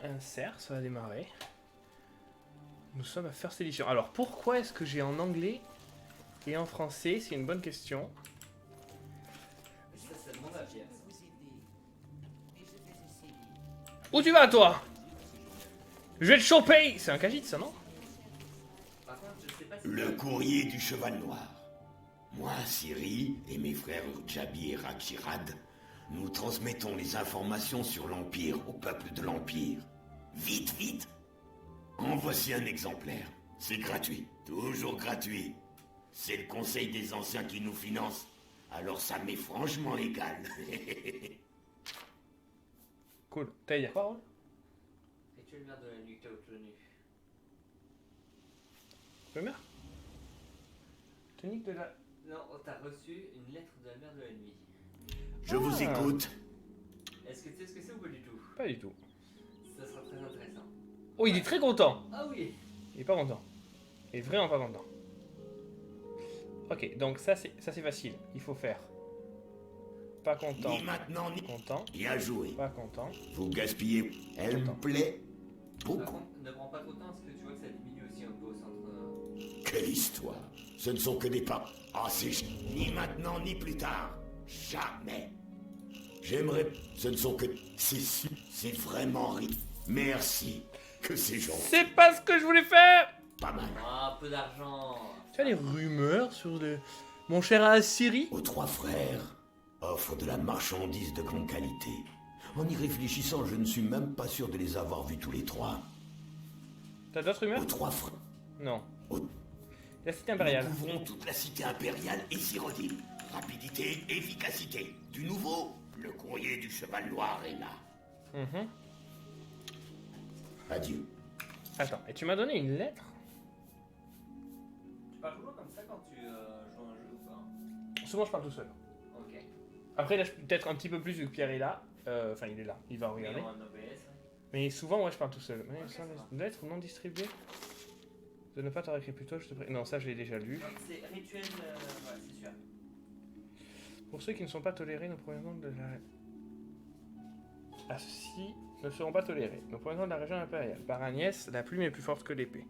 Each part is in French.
insert, ça va démarrer. Nous sommes à First Edition. Alors pourquoi est-ce que j'ai en anglais et en français? C'est une bonne question. Ça demande à Pierre. Où tu vas toi? Je vais te choper. C'est un Khajiit ça, non? Par contre, je sais pas si... Le courrier du cheval noir. Moi, Ciri, et mes frères Urjabi et Rakshirad, nous transmettons les informations sur l'Empire au peuple de l'Empire. Vite, vite! En voici un exemplaire. C'est gratuit. Toujours gratuit. C'est le Conseil des Anciens qui nous finance. Alors ça m'est franchement égal. Cool. T'as dit parole? Rituel mère de la nuit que t'as obtenu. Le maire? Tonique de la... Non, t'as reçu une lettre de la mère de la nuit. Je vous écoute. Est-ce que tu sais ce que c'est ou pas du tout? Pas du tout. Ça sera très intéressant. Oh, il est très content. Ah oui. Il est pas content. Il est vraiment pas content. Ok, donc ça c'est facile. Il faut faire. Pas content. Ni maintenant, ni... Content. Bien joué. Pas content. Vous gaspillez. Elle me plaît Par beaucoup. contre, ne prends pas trop de temps parce que tu vois que ça diminue aussi un peu au centre. Quelle histoire. Ce ne sont que des pas. Ah, c'est... Ni maintenant, ni plus tard. Jamais. J'aimerais... Ce ne sont que... C'est vraiment riche. Merci. Que c'est gentil. C'est pas ce que je voulais faire. Pas mal. Ah, un peu d'argent. Tu as les rumeurs sur le... Mon cher Assiri? Aux trois frères offrent de la marchandise de grande qualité. En y réfléchissant, je ne suis même pas sûr de les avoir vus tous les trois. T'as d'autres rumeurs? Aux trois frères... Non. Aux... La cité impériale. Nous couvrons toute la cité impériale et s'y redit. Rapidité, efficacité. Du nouveau, le courrier du cheval noir est là. Mhm. Adieu. Attends, et tu m'as donné une lettre? Tu parles toujours comme ça quand tu joues à un jeu ou pas? Souvent je parle tout seul. Ok. Après là je peut-être un petit peu plus vu que Pierre est là. Enfin il est là, il va regarder. Mais en OBS, ouais. Mais souvent ouais je parle tout seul. Mais Ok, sans ça va. les lettres non distribuées. De ne pas t'avoir écrit plus tôt, je te prie. Non, ça je l'ai déjà lu. Donc c'est rituel, voilà, c'est sûr. Pour ceux qui ne sont pas tolérés, nous provenons de la... Ah, ceux-ci ne seront pas tolérés. Nous provenons de la région impériale. Par Agnès, la plume est plus forte que l'épée.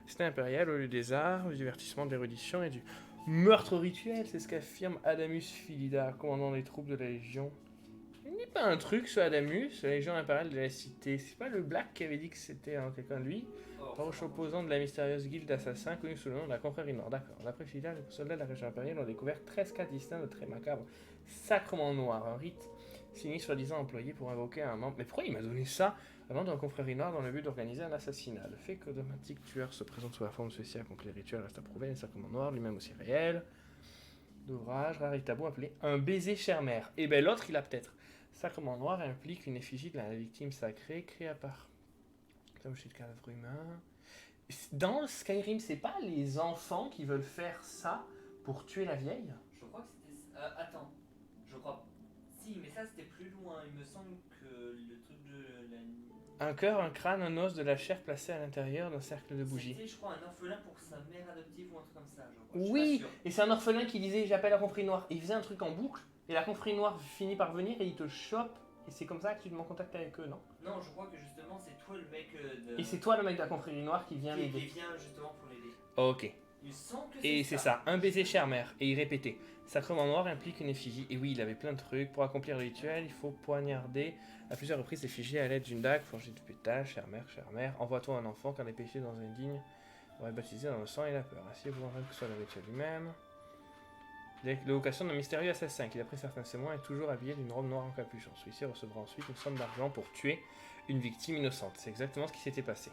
C'était impérial au lieu des arts, du divertissement, de l'érudition et du meurtre rituel. C'est ce qu'affirme Adamus Philida, commandant les troupes de la Légion. Il n'est pas un truc, ce Adamus, la Légion impériale de la cité. C'est pas le Black qui avait dit que c'était quelqu'un de lui. Farouche opposant de la mystérieuse guilde d'assassins connue sous le nom de la Confrérie Noire. D'accord. D'après Philida, les soldats de la région impériale ont découvert 13 cas distincts de traits macabres. Sacrement noir, un rite sinistre soi-disant employé pour invoquer un membre. Mais pourquoi il m'a donné ça avant dans la Confrérie Noire dans le but d'organiser un assassinat? Le fait que Domatique tueur se présente sous la forme de ceci accompli les rituels reste à prouver. Le sacrement noir, lui-même aussi réel. D'ouvrage, rare et tabou appelé Un baiser chère mère. Et ben l'autre, il a peut-être. Sacrement noir implique une effigie de la victime sacrée créée à part. Comme chez le cadavre humain. Dans Skyrim, c'est pas les enfants qui veulent faire ça pour tuer la vieille? Je crois que c'était... attends. Je crois... Si, mais ça c'était plus loin. Il me semble que le truc de la... Un cœur, un crâne, un os, de la chair placé à l'intérieur d'un cercle de bougies. C'était, je crois, un orphelin pour sa mère adoptive ou un truc comme ça, je crois. Je suis Oui, pas sûr. et c'est un orphelin qui disait j'appelle la confrérie noire. Et il faisait un truc en boucle, et la confrérie noire finit par venir et il te chope. Et c'est comme ça que tu te mets en contact avec eux, non? Non, je crois que justement c'est toi le mec de... Et c'est toi le mec de la confrérie noire qui vient qui l'aider. vient justement pour l'aider. Ok. Il me semble que Et c'est ça, un baiser chère mère. Et il répétait. Sacrement noir implique une effigie. Et oui, il avait plein de trucs. Pour accomplir le rituel, il faut poignarder à plusieurs reprises l'effigie à l'aide d'une dague forgée de pétale. Chère mère, envoie-toi un enfant car les péchés dans un digne aurait baptisé dans le sang et la peur. Ainsi, vous en que ce soit le rituel lui-même. L'évocation d'un mystérieux assassin qui, d'après certains témoins, est toujours habillé d'une robe noire en capuchon. Celui-ci recevra ensuite une somme d'argent pour tuer une victime innocente. C'est exactement ce qui s'était passé.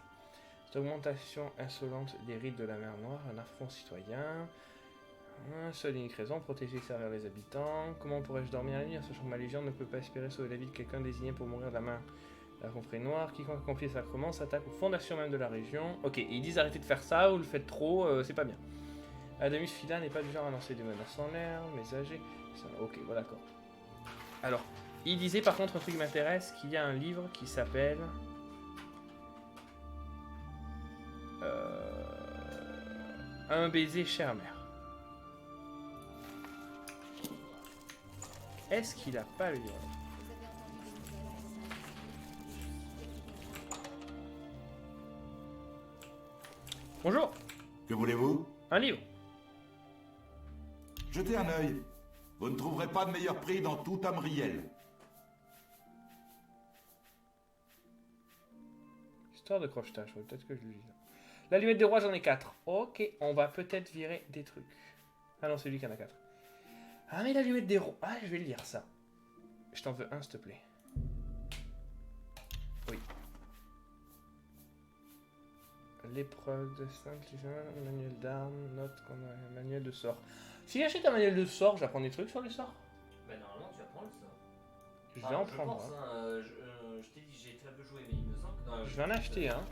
Cette augmentation insolente des rites de la mer Noire, un affront citoyen. Seule unique raison, protéger et servir les habitants. Comment pourrais-je dormir la nuit, sachant que ma légion ne peut pas espérer sauver la vie de quelqu'un désigné pour mourir de la main de la confrérie noire. Quiconque accomplit le sacrement s'attaque aux fondations même de la région. Ok, ils disent arrêtez de faire ça, ou le faites trop, c'est pas bien. Adamus Phila n'est pas du genre à lancer des menaces en l'air, mais âgé. Ok, voilà, d'accord. Alors, il disait par contre un truc qui m'intéresse, qu'il y a un livre qui s'appelle... Un baiser chère mère. Est-ce qu'il a pas le livre? Bonjour, Que voulez-vous? un livre. Jetez un œil. Vous ne trouverez pas de meilleur prix dans tout Tamriel. Histoire de crochetage, ouais, peut-être que je le lis. L'allumette des rois, j'en ai 4. Ok, on va peut-être virer des trucs. Ah non, c'est lui qui en a 4. Ah mais l'allumette des rois. Ah, je vais lire ça. Je t'en veux un, s'il te plaît. Oui. L'épreuve de simple, manuel d'armes, note qu'on a un manuel de sort. Si j'achète un manuel de sort, j'apprends des trucs sur les sorts. Bah normalement tu apprends le sort. Je vais en prendre pense, un. hein, je t'ai dit j'ai très peu joué mais il me semble que dans Je vais en acheter un.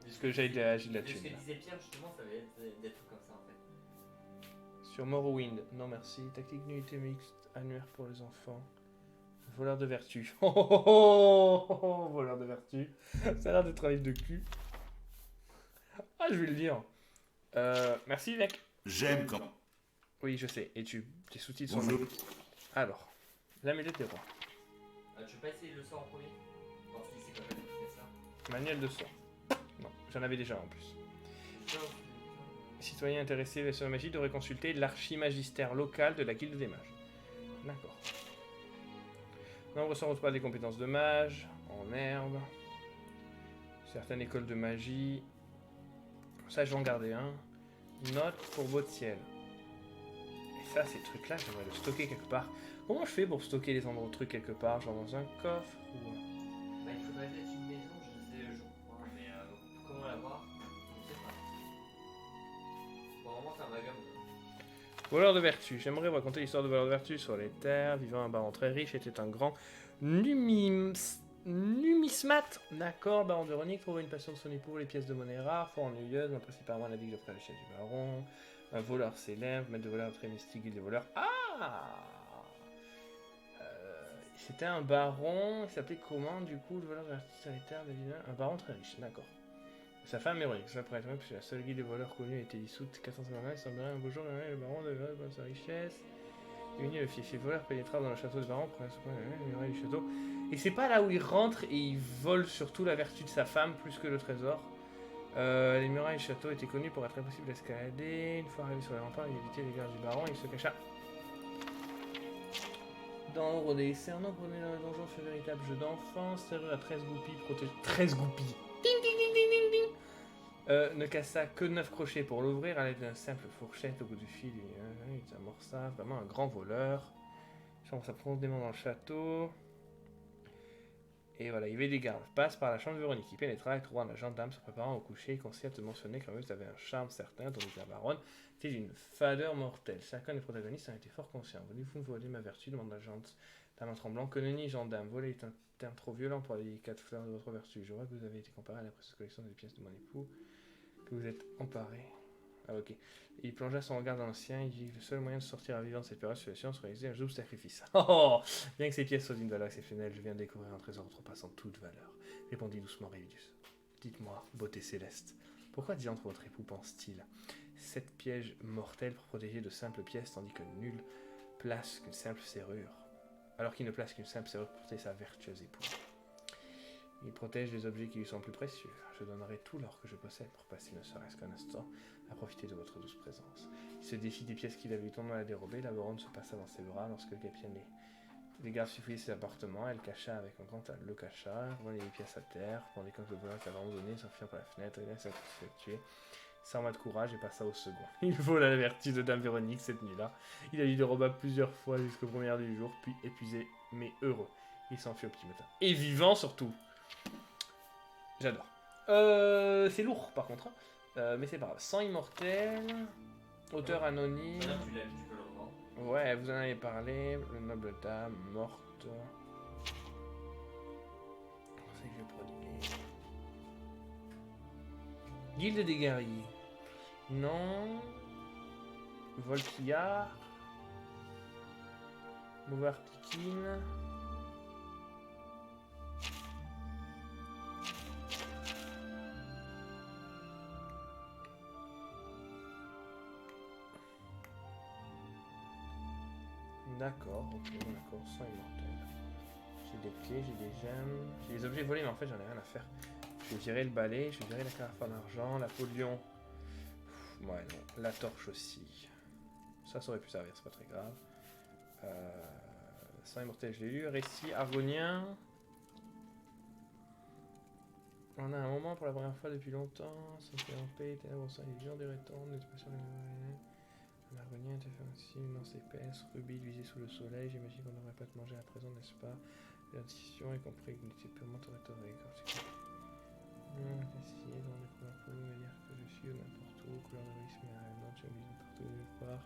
Parce que j'ai de la thune. Ce que disait Pierre justement ça va être des trucs comme ça en fait. Sur Morrowind, non merci. Tactique d'unité mixte, annuaire pour les enfants. Voleur de vertu. Oh, oh, oh, oh, oh, voleur de vertu. Ça a l'air d'être un livre de cul. Ah, je vais le lire. Merci, mec. J'aime quand... Oui, je sais. Et tes sous-titres sont Bonjour. magnifiques. Alors, l'amulette des rois. Tu veux pas essayer le sort en premier? Voir si c'est quand même fait ça. Manuel de sort. Non, j'en avais déjà en plus. Le sort, Citoyens intéressés sur la magie devraient consulter l'archimagistère local de la guilde des mages. D'accord. Nombre sort pas des compétences de mage, en herbe. Certaines écoles de magie. Ça, je vais en garder un. Note pour Botiel. Et ça, ces trucs-là, j'aimerais le stocker quelque part. Comment je fais pour stocker les endroits trucs quelque part? Genre dans un coffre ou... bah, il faudrait peut-être une maison, je crois, mais comment l'avoir? Je sais pas. Pour le moment, c'est un vagabond. Voleur de vertu. J'aimerais raconter l'histoire de voleur de vertu sur les terres. Vivant un baron très riche, était un grand numismate. D'accord, baron de Veronique trouva une passion de son époux, les pièces de monnaie rares, fort ennuyeuse, mais principalement la vie de frère l'échelle du baron. Un voleur célèbre, maître de voleur très mystique, guilde des voleurs. Ah C'était un baron, il s'appelait comment du coup, le voleur de vertu sur les terres de Vivant? Un baron très riche, d'accord. Sa femme Véronique, ça pourrait être vrai, parce que la seule guilde des voleurs connue a été dissoute 450 ans, il semblerait un beau jour, le baron de sa richesse. Uni, le fief voleur pénétra dans le château du baron, prenait les murailles du château. Et c'est pas là où il rentre et il vole surtout la vertu de sa femme plus que le trésor. Les murailles du château étaient connues pour être impossible d'escalader. Une fois arrivé sur les remparts, il évitait les gardes du baron et il se cacha dans l'ombre des cernants, prenait dans le donjon, ce véritable jeu d'enfance. Serrure à 13 goupilles, protège 13 goupilles. Ding ding ding ding ding ding. Ne cassa que 9 crochets pour l'ouvrir à l'aide d'une simple fourchette au bout du fil. Il amorça, vraiment un grand voleur. Chambre sa profondément dans le château. Et voilà, il y avait des gardes. Passe par la chambre de Véronique. Il pénétra et trouva un gendarme se préparant au coucher. Il conseilla de mentionner que Rose avait un charme certain, dont la baronne était d'une fadeur mortelle. Chacun des protagonistes en était fort conscient. Voulez-vous me voler ma vertu? Demanda la main tremblant. Que nenni, gendarme. Voler est un terme trop violent pour les délicates fleurs de votre vertu. Je vois que vous avez été comparé à la précieuse collection des pièces de mon époux. Que vous êtes emparé. Ah, ok. Il plongea son regard dans le sien. Il dit que le seul moyen de sortir à vivant de cette période situation serait réaliser un double sacrifice. Oh, bien que ces pièces soient d'une valeur exceptionnelle, je viens de découvrir un trésor outrepassant toute valeur. Répondit doucement Révidus. Dites-moi, beauté céleste, pourquoi diantre votre époux pense-t-il 7 pièges mortels pour protéger de simples pièces, tandis que nul place qu'une simple serrure, alors qu'il ne place qu'une simple serrure pour protéger sa vertueuse épouse. Il protège les objets qui lui sont plus précieux. Je donnerai tout l'or que je possède pour passer ne serait-ce qu'un instant à profiter de votre douce présence. Il se défit des pièces qu'il avait eu tendant à la dérober. La baronne se passa dans ses bras lorsque le capitaine les gardes fouillaient ses appartements. Elle cacha avec un grand le cacha, voit les pièces à terre, pendant que le voleur avait abandonné, s'enfuant par la fenêtre, il s'est tué. S'arma de courage et passa au second. Il vola la vertu de Dame Véronique cette nuit-là. Il a dû déroba plusieurs fois jusqu'au premier heure du jour, puis épuisé mais heureux. Il s'enfuit au petit matin. Et vivant surtout. J'adore. C'est lourd par contre, mais c'est pas grave. Sang immortel, auteur anonyme. Tu l'as, tu peux le revendre. Ouais, vous en avez parlé. Le noble dame morte. C'est que je vais prodiguer. Guilde des guerriers. Non. Volquillard. Mover Pikin. D'accord, ok, d'accord, sang immortel. J'ai des clés, j'ai des gemmes, j'ai des objets volés, mais en fait j'en ai rien à faire. Je vais virer le balai, je vais virer la carafe en argent, la peau de lion. Ouais, non. La torche aussi. Ça aurait pu servir, c'est pas très grave. Sang immortel, je l'ai lu. Récit argonien. On a un moment pour la première fois depuis longtemps. Ça fait en paix, ténèbres au sein des lions, des rétons, des expressions de l'argonien te fait aussi une lance épaisse, rubis luisé sous le soleil. J'imagine qu'on n'aurait pas te manger à présent, n'est-ce pas? L'addition est compris que n'était purement rhétorique. Ici, dans les couleurs pour me dire que je suis n'importe où, couleur de risque, mais non, tu as mis partout nulle part.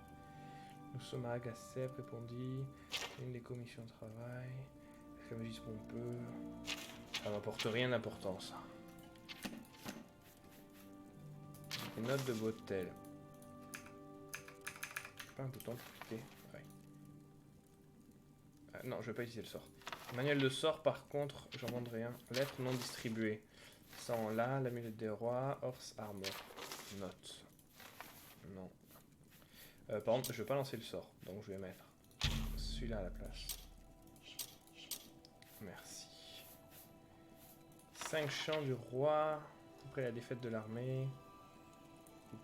Nous sommes à Agacep, répondit. Une des commissions de travail. Esclavagisme pompeux. Ça n'apporte rien d'important, ça. Une note de Botel. Pas un bouton pour cliquer. Ouais. Non, je vais pas utiliser le sort. Manuel de sort, par contre, j'en vendrai un. Lettre non distribuée. Sans là, l'amulette des rois, horse armor. Note. Non. Par contre, je vais pas lancer le sort, donc je vais mettre celui-là à la place. Merci. 5 chants du roi. Après la défaite de l'armée.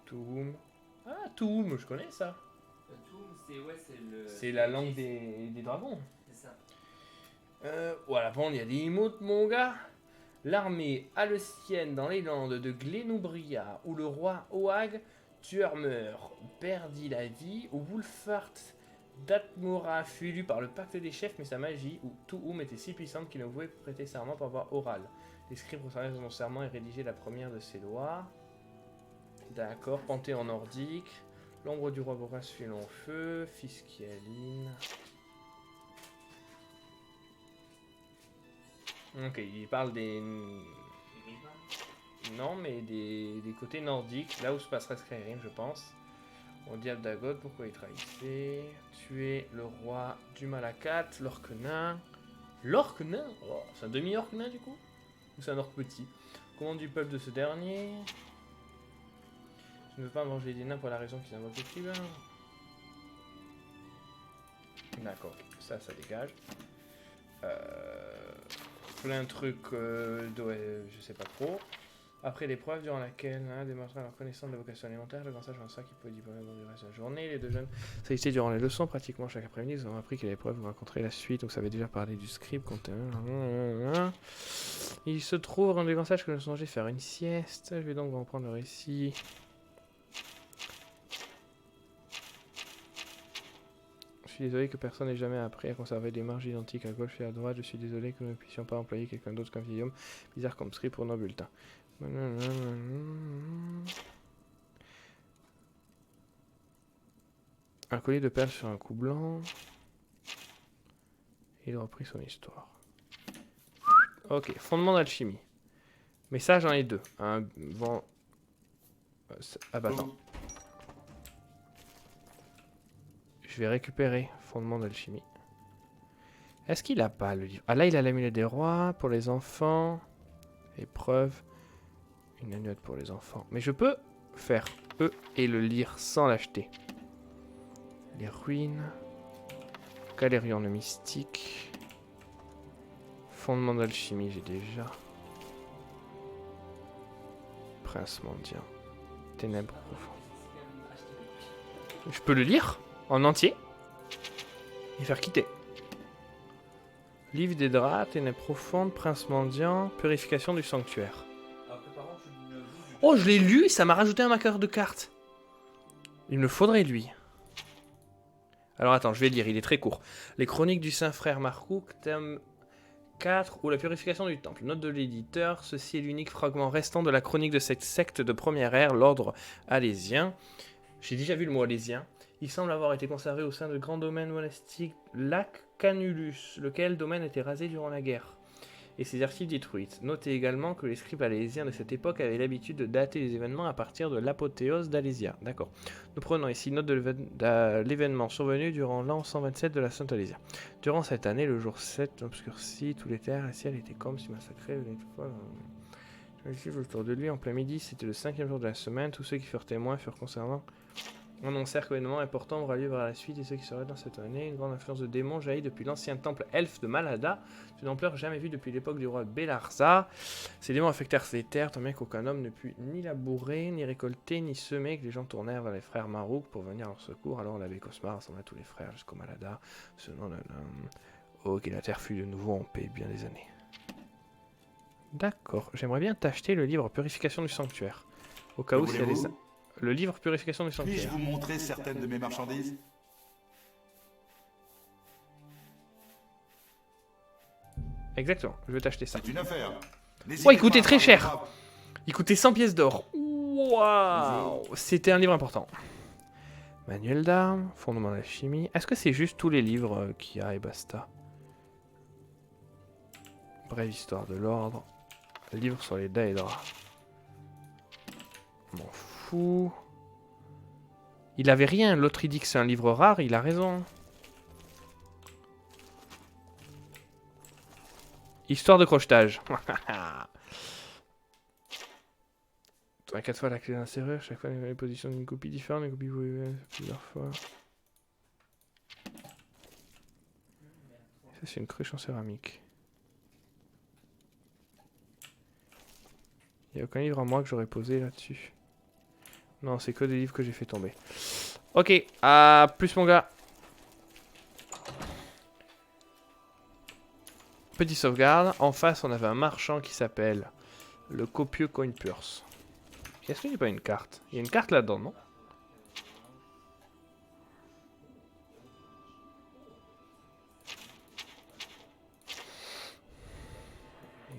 Toum. Ah, Toum, je connais ça. Toum, c'est ouais, le. C'est la langue des dragons. C'est ça. Voilà, bon, il y a des emotes, mon gars. L'armée aleucienne dans les landes de Glénoubria, où le roi Oag, tueur meurt, perdit la vie, où Wulfart d'Atmora fut élu par le pacte des chefs, mais sa magie, où Tuum était si puissante qu'il ne pouvait prêter serment par voie orale. Les scribes concernés son serment et rédigé la première de ses lois. D'accord, panthéon nordique. L'ombre du roi Boras fut long feu. Fiscaline. Ok, il parle des... Non, mais des côtés nordiques, là où se passerait Skyrim, je pense. Au diable d'Agod, pourquoi il trahissait? Tuer le roi du Malakat, l'orque nain. L'orque nain? Oh, c'est un demi-orque nain du coup? Ou c'est un orque petit? Commande du peuple de ce dernier. Je ne veux pas manger des nains pour la raison qu'ils invoquent les tribunaux. D'accord, ça dégage. Plein de trucs, je sais pas trop. Après l'épreuve durant laquelle démontrer leur connaissance de la vocation alimentaire, le grand sage en ça qui pouvait diplômer du reste de la journée. Les deux jeunes s'agitaient durant les leçons, pratiquement chaque après-midi. Ils ont appris que l'épreuve vous raconterait la suite, donc ça avait déjà parlé du script. Il se trouve dans les grands sages que je songeais faire une sieste. Je vais donc vous reprendre le récit. Je suis désolé que personne n'ait jamais appris à conserver des marges identiques à gauche et à droite. Je suis désolé que nous ne puissions pas employer quelqu'un d'autre qu'un vieil homme bizarre comme script pour nos bulletins. Un collier de perles sur un cou blanc. Il reprit son histoire. Ok, fondement d'alchimie. Mais ça, j'en ai deux. Un vent... Ah bah attends. Je vais récupérer fondement d'alchimie. Est-ce qu'il a pas le livre? Ah là, il a l'amulette des rois pour les enfants. Épreuve. Une amulette pour les enfants. Mais je peux faire E et le lire sans l'acheter. Les ruines. Galérion le mystique. Fondement d'alchimie, j'ai déjà. Prince mendiant. Ténèbres profondes. Je peux le lire en entier et faire quitter. Livre des draps, ténèbres profondes, prince mendiant, purification du sanctuaire. Oh, je l'ai lu, ça m'a rajouté un marqueur de carte. Il me faudrait lui. Alors attends, je vais lire, il est très court. Les chroniques du Saint-Frère Marcouk, thème 4, ou la purification du temple. Note de l'éditeur, ceci est l'unique fragment restant de la chronique de cette secte de première ère, l'ordre alésien. J'ai déjà vu le mot alésien. Il semble avoir été conservé au sein du grand domaine monastique Lac Canulus, lequel domaine était rasé durant la guerre, et ses archives détruites. Notez également que les scribes alésiens de cette époque avaient l'habitude de dater les événements à partir de l'apothéose d'Alésia. D'accord. Nous prenons ici note de l'événement survenu durant l'an 127 de la Sainte Alésia. Durant cette année, le jour 7 obscurci tous les terres, le ciel était comme si massacré. Autour de lui, en plein midi, c'était le 5e jour de la semaine. Tous ceux qui furent témoins furent concernant annoncèrent qu'un événement important aura lieu vers la suite et ceux qui seraient dans cette année. Une grande influence de démons jaillit depuis l'ancien temple elfe de Malada, d'une ampleur jamais vue depuis l'époque du roi Belarza. Ces démons affectèrent ces terres, tant bien qu'aucun homme ne put ni labourer, ni récolter, ni semer, que les gens tournèrent vers les frères Marouk pour venir à leur secours. Alors l'abbé Cosmar rassembla tous les frères jusqu'au Malada, ce nom d'un homme. Oh, que la terre fut de nouveau en paix bien des années. D'accord, j'aimerais bien t'acheter le livre Purification du Sanctuaire. Au cas où s'il y a des... Le livre Purification du Puis-je Sanctuaire. vous montrer certaines de mes marchandises? Exactement, je vais t'acheter ça. C'est une affaire. Oh, il coûtait très cher. Il coûtait 100 pièces d'or. Waouh. C'était un livre important. Manuel d'armes, fondement de la chimie. Est-ce que c'est juste tous les livres qu'il y a et basta? Brève histoire de l'ordre. Livre sur les Daedra. M'en fous. Il avait rien, l'autre il dit que c'est un livre rare, il a raison. Histoire de crochetage. À 4 fois la clé d'un serrure, chaque fois les positions d'une copie différente, les copies vous plusieurs fois. Ça c'est une cruche en céramique. Il n'y a aucun livre à moi que j'aurais posé là-dessus. Non, c'est que des livres que j'ai fait tomber. Ok, à plus mon gars. Petit sauvegarde. En face, on avait un marchand qui s'appelle le copieux Coin Purse. Est-ce qu'il n'y a pas une carte? Il y a une carte là-dedans, non?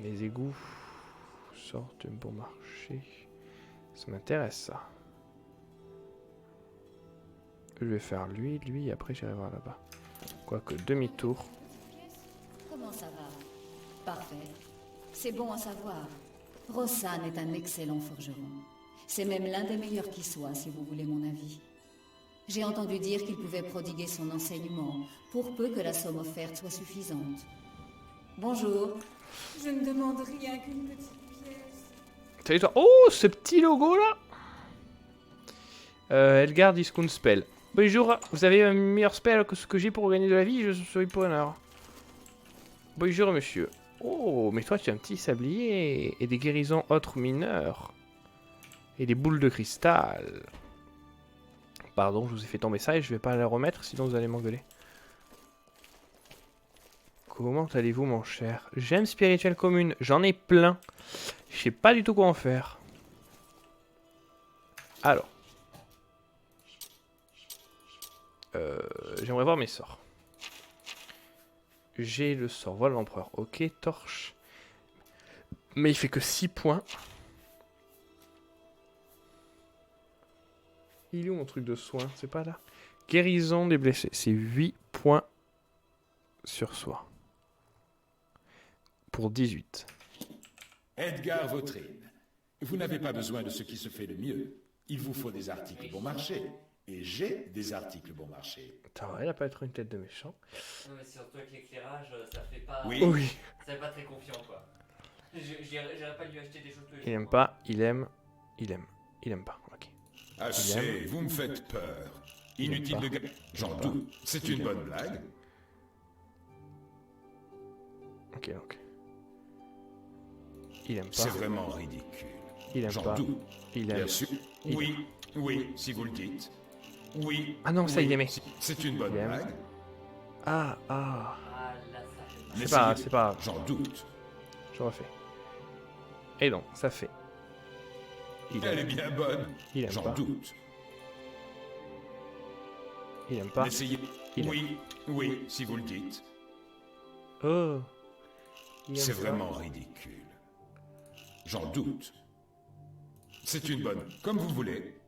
Les égouts sortent bon marché. Ça m'intéresse ça. Je vais faire lui, et après j'irai voir là-bas. Quoique demi-tour. Comment ça va? Parfait. C'est bon à savoir. Rossan est un excellent forgeron. C'est même l'un des meilleurs qui soit, si vous voulez mon avis. J'ai entendu dire qu'il pouvait prodiguer son enseignement, pour peu que la somme offerte soit suffisante. Bonjour. Je ne demande rien qu'une petite pièce. Salut toi. Oh, ce petit logo là. Edgar Discount Spell. Bonjour, vous avez un meilleur spell que ce que j'ai pour gagner de la vie, je suis preneur. Bonjour monsieur. Oh, mais toi tu as un petit sablier et des guérisons autres mineures. Et des boules de cristal. Pardon, je vous ai fait tomber ça et je vais pas la remettre, sinon vous allez m'engueuler. Comment allez-vous mon cher? Gemme spirituelle commune, j'en ai plein. Je sais pas du tout quoi en faire. Alors. J'aimerais voir mes sorts. J'ai le sort vol l'empereur. Ok, torche. Mais il fait que 6 points. Il est où mon truc de soin? C'est pas là. Guérison des blessés. C'est 8 points sur soi. Pour 18. Edgar Vautrine, vous n'avez pas besoin de ce qui se fait de mieux. Il vous faut des articles bon marché. Et j'ai des articles bon marché. Putain, il a pas être une tête de méchant. Non, mais surtout avec l'éclairage, ça fait pas. Oui. Oui. Ça fait pas très confiant, quoi. J'irais pas lui acheter des choses tous les Il jours, aime quoi. pas, il aime, il aime, il aime pas. Ok. Assez, vous me faites peur. Inutile de gagner. J'en doute. C'est une bonne blague. Ok, donc. Il aime C'est pas. vraiment ridicule. Il aime J'en pas. doute. Il aime. Bien sûr. Il- Oui, oui, si vous le dites. Oui. Ah non, ça, oui, il aimait. C'est une bonne Il aime. blague. Ah. Ah là, ça fait mal. C'est pas, c'est pas. J'en doute. Je refais. Et donc, ça fait. Il Elle est aime, bien bonne. il aime J'en pas. doute. Il aime pas. Essayez. Il Oui, oui, si vous le dites. Oh. Il C'est aime pas. vraiment ridicule. J'en doute. C'est une bonne. Comme vous voulez.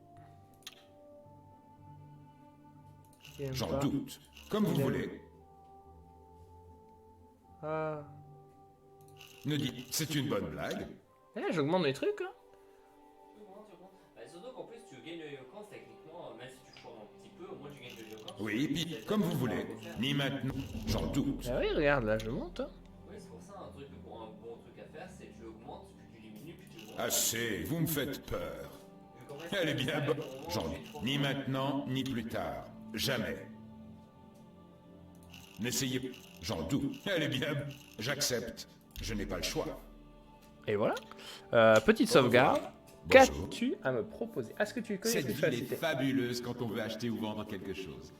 Il aime J'en pas. doute. Comme vous Il aime. voulez. Ah. Ne dites. C'est une bonne blague. Eh, j'augmente mes trucs, hein. Tu augmentes. Bah, surtout qu'en plus, tu gagnes de l'éloquence techniquement, même si tu foires un petit peu, au moins tu gagnes de l'éloquence. Oui, et puis, comme vous voulez. Ni maintenant. J'en doute. Ah oui, regarde, là, je monte. Hein. Oui, c'est pour ça, un bon truc à faire, c'est tu augmentes, puis tu diminues, puis tu augmentes. Assez, vous me faites peur. Vu qu'en fait, Elle est bien bonne. Ni maintenant, ni plus tard. Jamais. N'essayez... J'en doute. Elle est bien... J'accepte. Je n'ai pas le choix. Et voilà. Petite sauvegarde. Bonjour. Qu'as-tu à me proposer? Est-ce que tu connais Cette ce que tu as ville est cité? fabuleuse quand on veut acheter ou vendre quelque chose.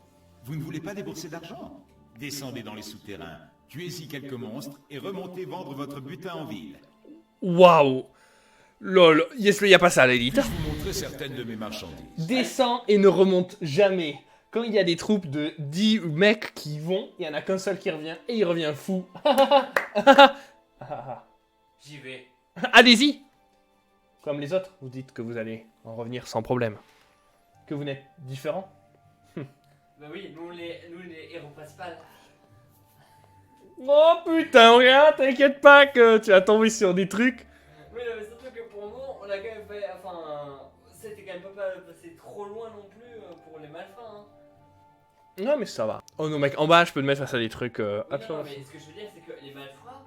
Vous ne voulez pas débourser d'argent? Descendez dans les souterrains, tuez-y quelques monstres et remontez vendre votre butin en ville. Waouh! Lol, yes, il n'y a pas ça à l'élite. Puis-je vous montrer certaines de mes marchandises? Descend et ne remonte jamais. Quand il y a des troupes de 10 mecs qui vont, il n'y en a qu'un seul qui revient et il revient fou. J'y vais. Allez-y! Comme les autres, vous dites que vous allez en revenir sans problème. Que vous n'êtes différent. Bah oui, nous les héros principaux. Oh putain, regarde, t'inquiète pas que tu vas tomber sur des trucs. Oui, non, mais surtout que pour nous, on a quand même fait. Enfin, c'était quand même pas passé trop loin non plus pour les malfins. Hein. Non mais ça va. Oh non mec, en bas je peux te mettre face à des trucs Oui, absolument. non, mais ce que je veux dire, c'est que les malfrats,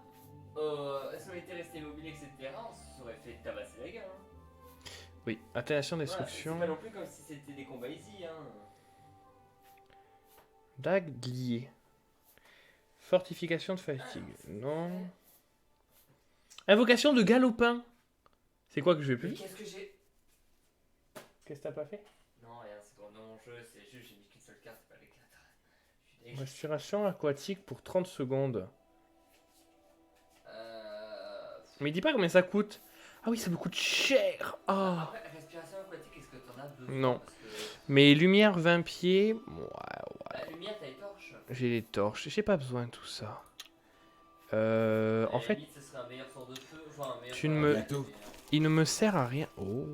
si on était restés immobiles, etc., on se serait fait tabasser la gueule. Hein. Oui, atténuation, Voilà, destruction. c'est pas non plus comme si c'était des combats easy. Hein. Dague liée. Fortification de fatigue. Non. Invocation de galopin. C'est quoi que je vais Mais plus? qu'est-ce que j'ai. Qu'est-ce que t'as pas fait? Non, rien, c'est bon, dans mon jeu, c'est juste j'ai mis qu'une seule carte, pas les 4. Je suis dégoûté. Respiration aquatique pour 30 secondes. Mais dis pas combien ça coûte. Ah oui, ça me coûte cher. Ah. Après, respiration aquatique, est-ce que t'en as besoin? Non. Parce que Mais lumière 20 pieds. la lumière, t'as les torches. J'ai les torches. J'ai pas besoin de tout ça. À En la fait, limite, ce serait un meilleur sort de feu. Enfin, un meilleur tu sort ne de me- feu, mais, il ne me sert à rien. Oh,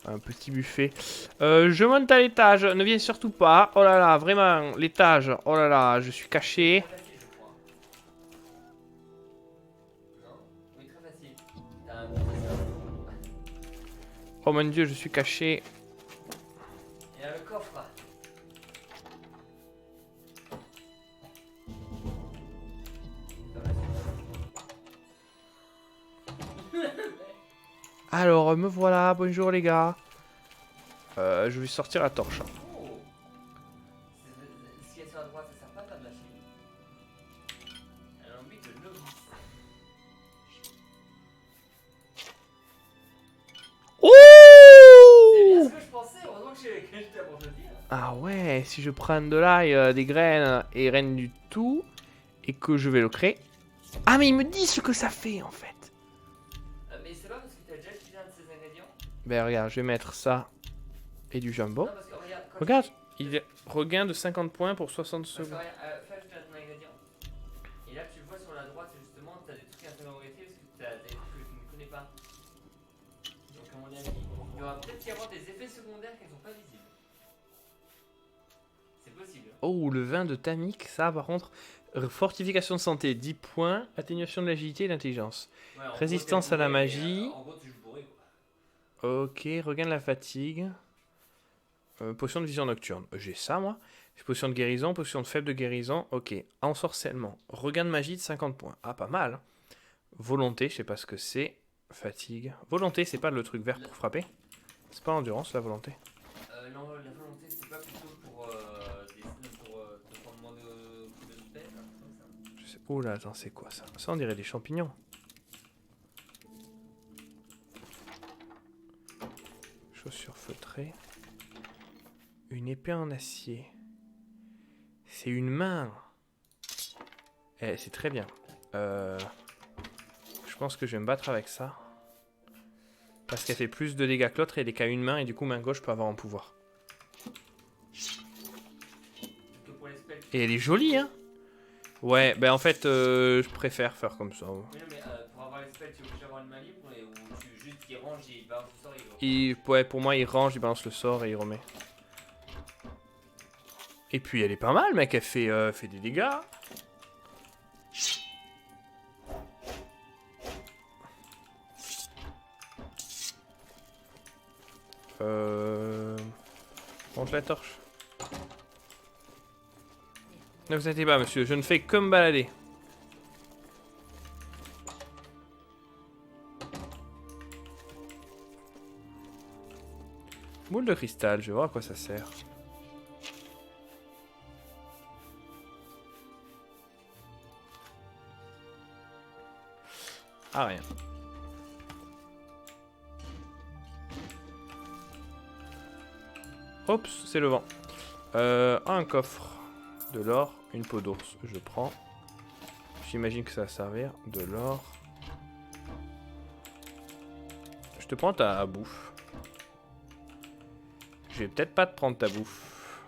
un petit buffet. Je monte à l'étage. Ne viens surtout pas. Oh là là, vraiment, l'étage. Oh là là, je suis caché. Très facile, je crois. Non? Oui, très facile. T'as un professeur. Oh mon dieu, je suis caché. Il y a le coffre. Ça va, Alors, me voilà. Bonjour les gars. Je vais sortir la torche. Oh. Ce qui est sur la droite, ça sert pas à faire de la chimie. Elle a envie de novice. C'est bien ce que je pensais, heureusement que j'étais avant de le dire. Ah ouais, si je prends de l'ail, des graines et rien du tout, et que je vais le créer. Ah mais il me dit ce que ça fait en fait. Mais c'est pas parce que t'as déjà utilisé un de ces ingrédients? Ben regarde, je vais mettre ça et du jumbo. Non, parce que regarde. quand Regarde, tu- il regain de 50 points pour 60 Parce que secondes. regarde, fais ajouter un ingrédient. Et là, tu vois sur la droite, justement, t'as des trucs à favoriser parce que t'as des trucs que je ne connais pas. Donc, à mon avis, il y aura peut-être y avoir des effets secondaires qui ne sont pas visibles. C'est possible. Oh, le vin de Tamik, ça par contre. Fortification de santé, 10 points. Atténuation de l'agilité et de l'intelligence. Ouais, en gros, Résistance t'es à la bourré, magie. en gros, tu joues bourré, quoi. Ok, regain de la fatigue. Potion de vision nocturne. J'ai ça moi. J'ai potion de guérison, potion de faible de guérison. Ok, ensorcellement. Regain de magie de 50 points. Ah, pas mal. Volonté, je sais pas ce que c'est. Fatigue. Volonté, c'est pas le truc vert pour frapper. C'est pas endurance la volonté. Non, la volonté, c'est pas plutôt pour te prendre moins de coups de pelle, hein, comme ça. Je sais... Oh là, attends, c'est quoi ça? Ça, on dirait des champignons. Chaussures feutrées. Une épée en acier. C'est une main. Eh, c'est très bien. Je pense que je vais me battre avec ça. Parce qu'elle fait plus de dégâts que l'autre et elle est qu'à une main et du coup main gauche peut avoir un pouvoir. Que pour les spells. Et elle est jolie, hein? Ouais, ben en fait, je préfère faire comme ça. Oui, non, mais pour avoir les spells, tu es obligé d'avoir une main libre ou tu juste il range, il balance le sort, Ouais, pour moi, il range, il balance le sort et il remet. Et puis elle est pas mal, mec, elle fait des dégâts. Monte la torche. Ne vous inquiétez pas, monsieur, je ne fais que me balader. Boule de cristal, je vais voir à quoi ça sert. Ah, rien. Oups, c'est le vent. Un coffre. De l'or, une peau d'ours. Je prends. J'imagine que ça va servir. De l'or. Je te prends ta bouffe. Je vais peut-être pas te prendre ta bouffe.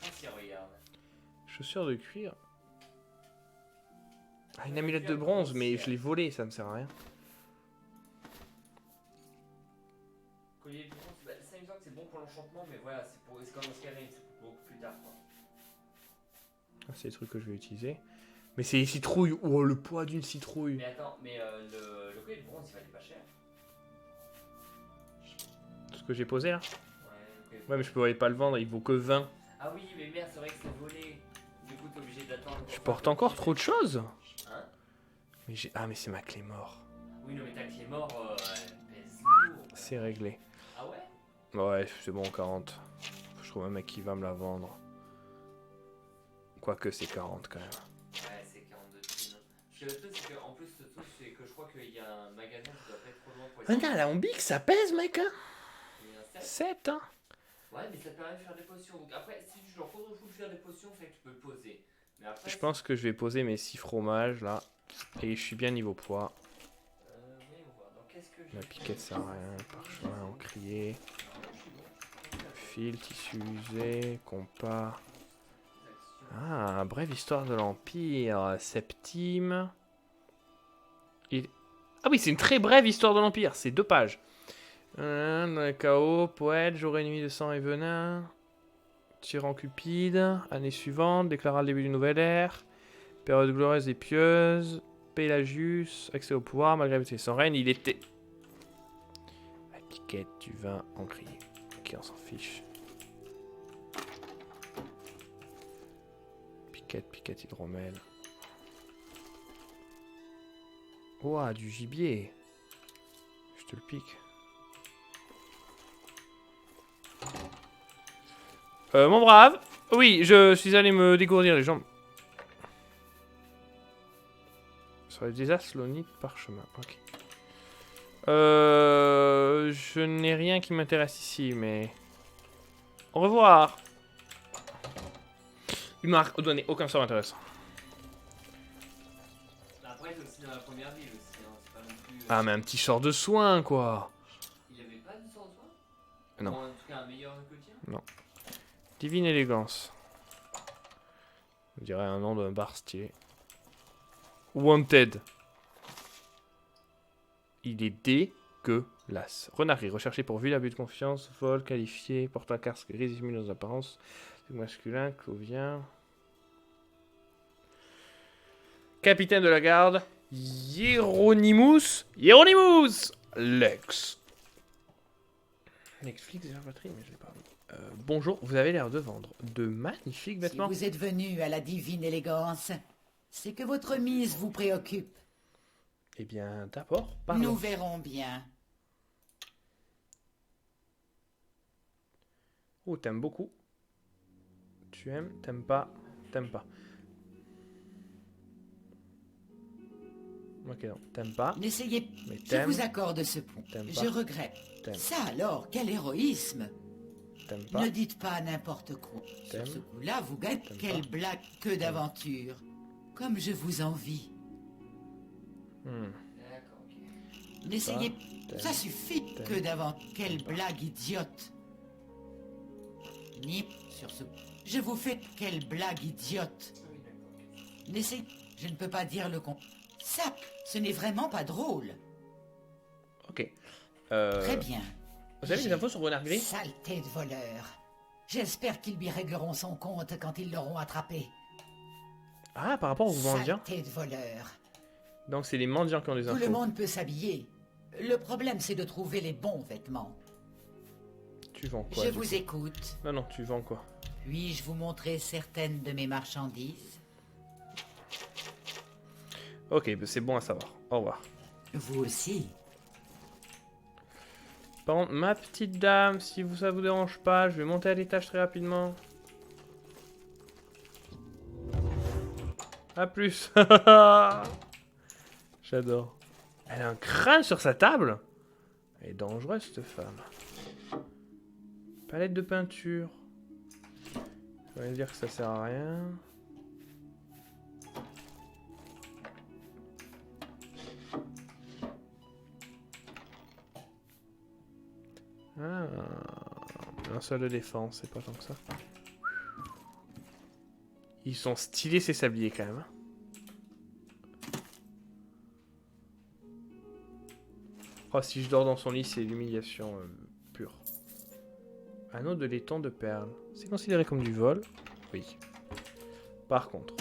Ah, si, regarde. Chaussures de cuir. Ah, une amulette de bronze, mais je l'ai volée, ça me sert à rien. Collier de bronze, bah, ça il me semble que c'est bon pour l'enchantement, mais voilà, c'est comme dans Skyrim, c'est pour beaucoup plus tard, quoi. Ah, c'est les trucs que je vais utiliser. Mais c'est les citrouilles. Oh, le poids d'une citrouille. Mais attends, mais le collier de bronze, il valait pas cher. Ce que j'ai posé là. Ouais, le collier de Ouais, mais je pourrais pas le vendre, il vaut que 20. Ah oui, mais merde, c'est vrai que c'est volé. Du coup, t'es obligé d'attendre. Je porte encore trop de choses. Hein? Mais j'ai. Ah, mais c'est ma clé mort. Oui, non, mais ta clé mort, elle pèse lourd. C'est réglé. Ah ouais? Ouais, c'est bon, 40. Je trouve un mec qui va me la vendre. Quoique c'est 40 quand même. Ouais, c'est 42 thunes. Parce que le truc, c'est qu'en plus, le truc, c'est que je crois qu'il y a un magasin qui doit pas être trop loin pour essayer. Regarde, la Ombic, ça pèse, mec, hein. Il y a un set. 7, hein. Ouais, mais ça te permet de faire des potions. Donc après, si tu leur poses le coup de faire des potions, c'est que tu peux le poser. Mais après, Je pense que je vais poser mes 6 fromages là. Et je suis bien niveau poids. voyons voir. Donc, qu'est-ce que j'ai La piquette sert à rien. Parchemin, encrier. Fil, tissu usé, compas. Ah, brève histoire de l'Empire. Septime. Ah oui, c'est une très brève histoire de l'Empire. C'est 2 pages. Dans le chaos, poète, jour et nuit de sang et venin. Tyran Cupide. Année suivante, déclara le début d'une nouvelle ère. Période glorieuse et pieuse. Pélagius, accès au pouvoir, malgré son règne, il était... La piquette du vin encrier. Ok, on s'en fiche. Piquette hydromel. Ouah, du gibier. Je te le pique. Mon brave. Oui, je suis allé me dégourdir les jambes. Sur les désastres, l'onite, parchemin. Ok. Je n'ai rien qui m'intéresse ici, mais... Au revoir. Il m'a donné aucun sort intéressant. Après, c'est aussi dans la première ville aussi, hein. C'est pas non plus. Ah, mais un petit sort de soin, quoi. Il avait pas de sort de soin? Non. Bon, en tout cas, un meilleur que le tien? Divine élégance. On dirait un nom d'un bar stylé. Wanted. Il est dégueulasse. Renari, recherché pour vil, abus de confiance, vol, qualifié, porte un casque gris dans apparence. C'est masculin, clovien. Capitaine de la garde, Hieronymus Lex. Netflix, j'ai la batterie, mais je l'ai pas vu. Bonjour, vous avez l'air de vendre de magnifiques Si vêtements. vous êtes venu à la divine élégance, c'est que votre mise vous préoccupe. Eh bien, d'abord, Nous parlons. verrons bien. Oh, t'aimes beaucoup. Tu aimes, t'aimes pas, t'aimes pas. Ok, non, t'aimes pas, N'essayez mais Je t'aimes, vous accorde ce pont. T'aimes Je pas. regrette. T'aimes. Ça alors, quel héroïsme. t'aimes pas. Ne dites pas n'importe quoi. T'aimes. Sur ce coup-là, vous gagnez. T'aimes Quelle pas. blague, que d'aventure. Comme je vous envie. Hmm. D'accord, ok. N'essayez T'aimes. Ça suffit T'aimes. que d'aventure. Quelle blague idiote. Nip sur ce... Je vous fais quelle blague idiote. Oui, d'accord, ok. N'essayez... Je ne peux pas dire le con... Ça, ce n'est vraiment pas drôle. Ok. Très bien. Vous avez des infos sur Renard Gris? Saleté de voleur. J'espère qu'ils lui régleront son compte quand ils l'auront attrapé. Ah, par rapport aux mendiants. Saleté de voleur. Donc c'est les mendiants qui ont des Tout le infos. monde peut s'habiller. Le problème, c'est de trouver les bons vêtements. Tu vends quoi Je du vous coup écoute. Non, tu vends quoi? Puis-je vous montrer certaines de mes marchandises? Ok, bah c'est bon à savoir. Au revoir. Vous aussi. Par contre, ma petite dame, si ça vous dérange pas, je vais monter à l'étage très rapidement. A plus. J'adore. Elle a un crâne sur sa table. Elle est dangereuse, cette femme. Palette de peinture. Je vais dire que ça sert à rien. Ah, un seul de défense, c'est pas tant que ça. Ils sont stylés ces sabliers quand même. Oh, si je dors dans son lit, c'est l'humiliation pure. Anneau de laiton de perles. C'est considéré comme du vol? Oui. Par contre,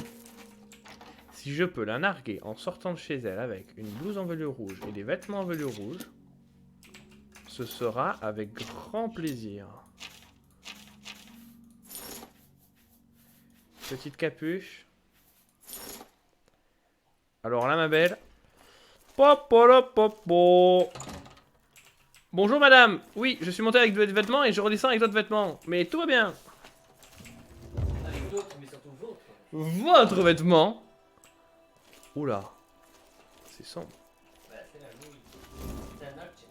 si je peux la narguer en sortant de chez elle avec une blouse en velours rouge et des vêtements en velours rouge, ce sera avec grand plaisir. Petite capuche. Alors là, ma belle. Popolopopo. Bonjour madame. Oui, je suis monté avec d'autres vêtements et je redescends avec d'autres vêtements. Mais tout va bien. Avec d'autres, mais surtout vôtres. Votre vêtement. Oula. C'est sombre. Bah, c'est la louille. C'est un objet.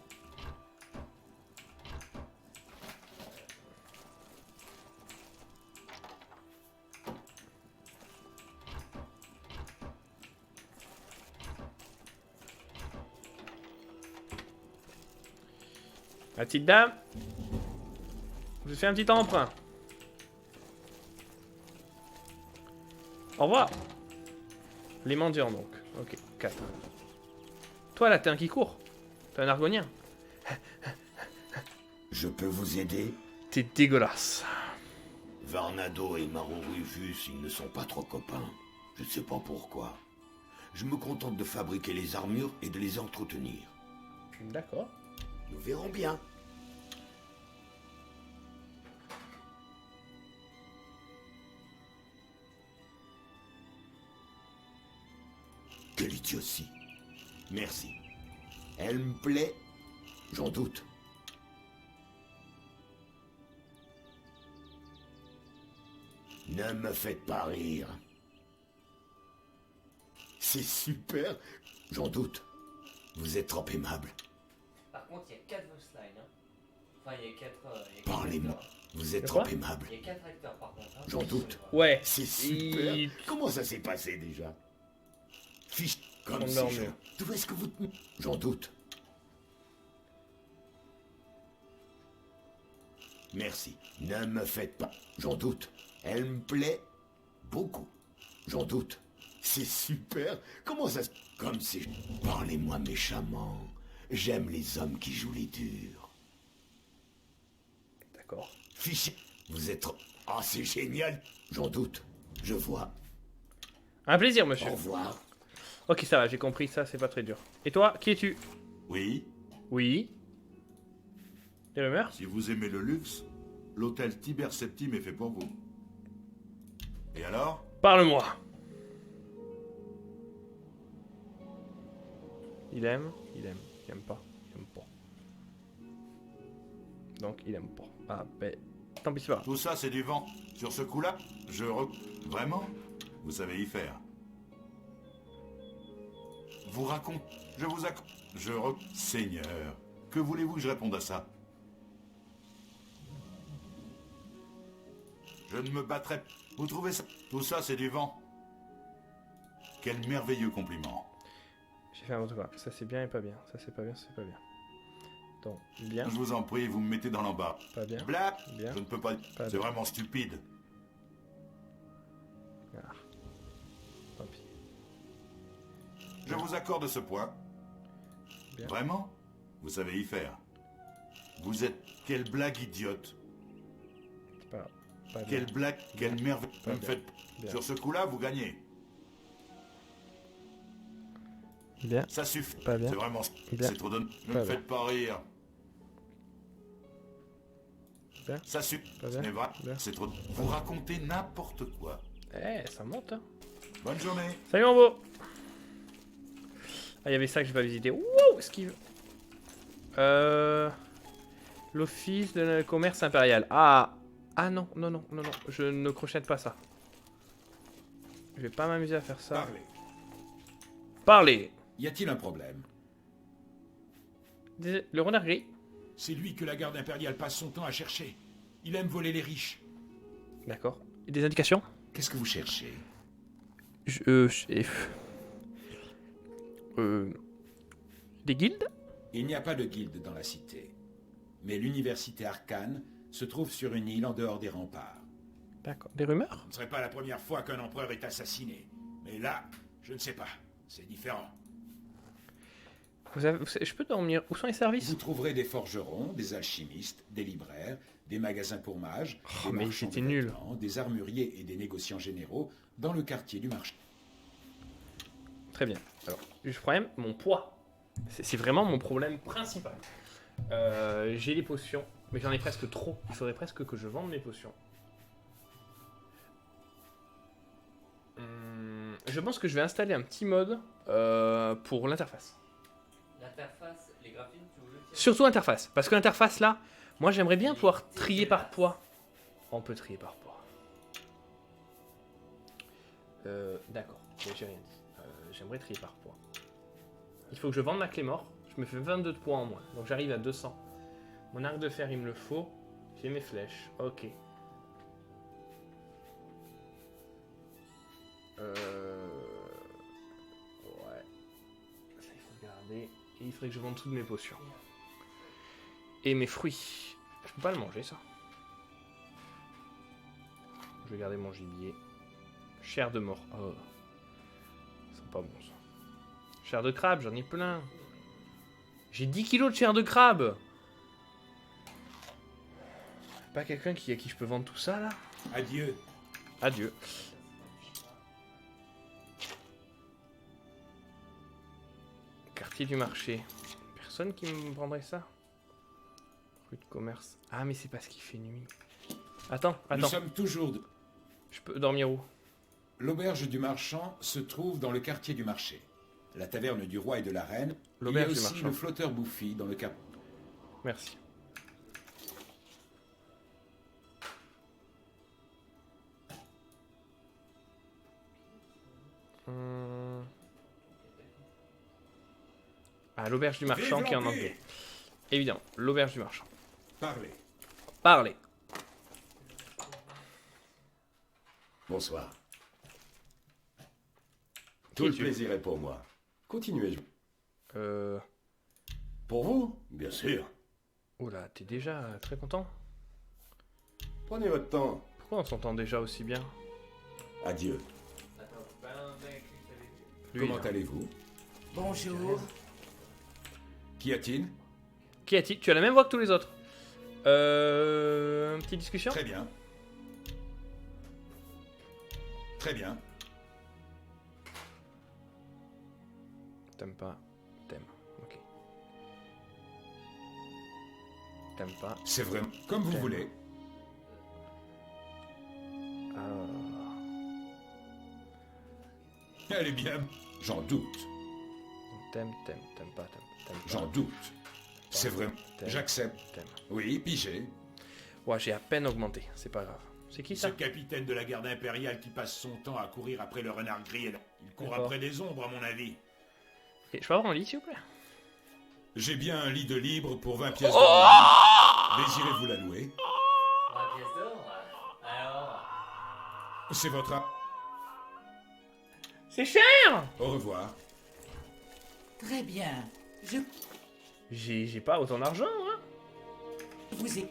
Ma petite dame. Je fais un petit emprunt. Au revoir. Les mendiants donc. Ok, 4. Toi là, t'es un qui court. T'es un argonien. Je peux vous aider? T'es dégueulasse. Varnado et Maro Rufus, ils ne sont pas trop copains. Je ne sais pas pourquoi. Je me contente de fabriquer les armures et de les entretenir. D'accord. Nous verrons bien. Quelle idiotie. Merci. Elle me plaît? J'en doute. Ne me faites pas rire. C'est super. J'en doute. Vous êtes trop aimable. Par contre, il y a 4 voice lines. Hein. Enfin, il y a 4. Parlez-moi. Vous êtes De trop quoi aimable. Il y a 4 acteurs par contre. Hein. J'en doute. Ouais. C'est super. Il- Comment ça s'est passé déjà? Fiche comme On ces dort gens. mieux. D'où est-ce que vous... J'en doute. Merci. Ne me faites pas. J'en doute. Elle me plaît beaucoup. J'en doute. C'est super. Comment ça se... Comme c'est... Parlez-moi méchamment. J'aime les hommes qui jouent les durs. D'accord. Fiche... Vous êtes... Ah, c'est génial. J'en doute. Je vois. Un plaisir, monsieur. Au revoir. Ok, ça va, j'ai compris, ça c'est pas très dur. Et toi, qui es-tu? Oui, Oui. Des rumeurs? si vous aimez le luxe, l'hôtel Tiber Septime est fait pour vous. Et alors? Parle-moi. Il aime, il aime pas, il aime pas. Donc il aime pas. Ah ben, tant pis c'est pas grave. Tout ça, c'est du vent. Sur ce coup-là, Vraiment? Vous savez y faire. Vous raconte... Je vous accorde... Seigneur, que voulez-vous que je réponde à ça? Je ne me battrai... Vous trouvez ça? Tout ça, c'est du vent. Quel merveilleux compliment. J'ai fait n'importe quoi. Ça c'est bien et pas bien. Ça c'est pas bien, c'est pas bien. Donc, bien, Je vous en prie, vous me mettez dans l'embarras. pas bien. Blague? Bien. Je ne peux pas... Pas C'est bien. vraiment stupide. Ah. Tant pis. Je vous accorde ce point. Bien. Vraiment? Vous savez y faire. Vous êtes... Quelle blague idiote. C'est pas, pas bien. Quelle blague, quelle merveille. Pas Vous me bien. faites... Bien. Sur ce coup-là, vous gagnez. Bien. Ça suffit. Pas bien. C'est vraiment... Bien. C'est trop donné. Ne Pas me bien. faites pas rire. Bien. Ça suffit. Pas Ce bien. n'est vrai. Bien. C'est trop... Vous racontez n'importe quoi. Eh, ça monte hein. Bonne journée. Salut mon beau. Ah, il y avait ça que je vais pas visiter. Wouh, esquive. L'office de commerce impérial. Ah. Ah non, non, non, non, non. Je ne crochette pas ça. Je vais pas m'amuser à faire ça. Parlez. Parlez. Y a-t-il un problème? Le renard gris. C'est lui que la garde impériale passe son temps à chercher. Il aime voler les riches. D'accord. Et des indications? Qu'est-ce que vous cherchez? Des guildes? Il n'y a pas de guilde dans la cité. Mais l'université Arcane se trouve sur une île en dehors des remparts. D'accord. Des rumeurs? Ce ne serait pas la première fois qu'un empereur est assassiné. Mais là, je ne sais pas. C'est différent. Je peux dormir. Où sont les services? Vous trouverez des forgerons, des alchimistes, des libraires, des magasins pour mages, des mais marchands c'était de nul. vêtements, des armuriers et des négociants généraux dans le quartier du marché. Très bien. Alors, juste problème, mon poids. C'est vraiment mon problème principal. J'ai les potions, mais j'en ai presque trop. Il faudrait presque que je vende mes potions. Je pense que je vais installer un petit mode pour l'interface. L'interface, les graphismes, tu veux le tirer? Surtout interface. Parce que l'interface là, moi j'aimerais bien pouvoir trier par poids. On peut trier par poids. D'accord, mais j'ai rien dit. J'aimerais trier par poids. Il faut que je vende ma clé mort. Je me fais 22 de points en moins. Donc j'arrive à 200. Mon arc de fer, il me le faut. J'ai mes flèches. Ok. Ouais. Ça, il faut garder. Et il faudrait que je vende toutes mes potions. Et mes fruits. Je peux pas le manger, ça. Je vais garder mon gibier. Chair de mort. Oh. C'est pas bon, ça. Chair de crabe, j'en ai plein. J'ai 10 kilos de chair de crabe. Pas quelqu'un à qui je peux vendre tout ça, là? Adieu. Adieu. Quartier du marché. Personne qui me prendrait ça? Rue de commerce. Ah, mais c'est parce qu'il fait nuit. Attends, Nous attends. sommes toujours... Je peux dormir où? L'auberge du marchand se trouve dans le quartier du marché. La taverne du roi et de la reine. Il y a L'auberge du aussi marchand. le flotteur bouffi dans le cap. Merci. Ah, l'auberge du marchand Vive qui est en l'Empire. anglais. Évidemment, l'auberge du marchand. Parlez. Parlez. Bonsoir. Qui Tout le es-tu? plaisir est pour moi. Continuez. Euh... Pour vous, bien sûr. Oula, t'es déjà très content? Prenez votre temps. Pourquoi on s'entend déjà aussi bien? Adieu. Attends, balance avec lui, ça avait vu. Lui, Comment là. allez-vous? Bonjour. Qu'y a-t-il? Qui a-t-il? Tu as la même voix que tous les autres. Une petite discussion? Très bien. Très bien. T'aimes pas? T'aimes. Ok. T'aimes pas? C'est vraiment comme vous T'aimes. voulez. Ah. Elle est bien. J'en doute. T'aimes pas, t'aimes pas. J'en doute. C'est vrai. T'aimes. J'accepte. T'aimes. Oui, pigé. Ouais, j'ai à peine augmenté, c'est pas grave. C'est qui Ce ça? capitaine de la garde impériale qui passe son temps à courir après le renard gris. Il court D'accord. après des ombres, à mon avis. Ok, je peux avoir un lit, s'il vous plaît? J'ai bien un lit de libre pour 20 pièces d'or. Désirez-vous la louer? 20 pièces d'or? Alors, C'est votre... C'est cher! Au revoir. Très bien. Je J'ai pas autant d'argent, hein? vous ai...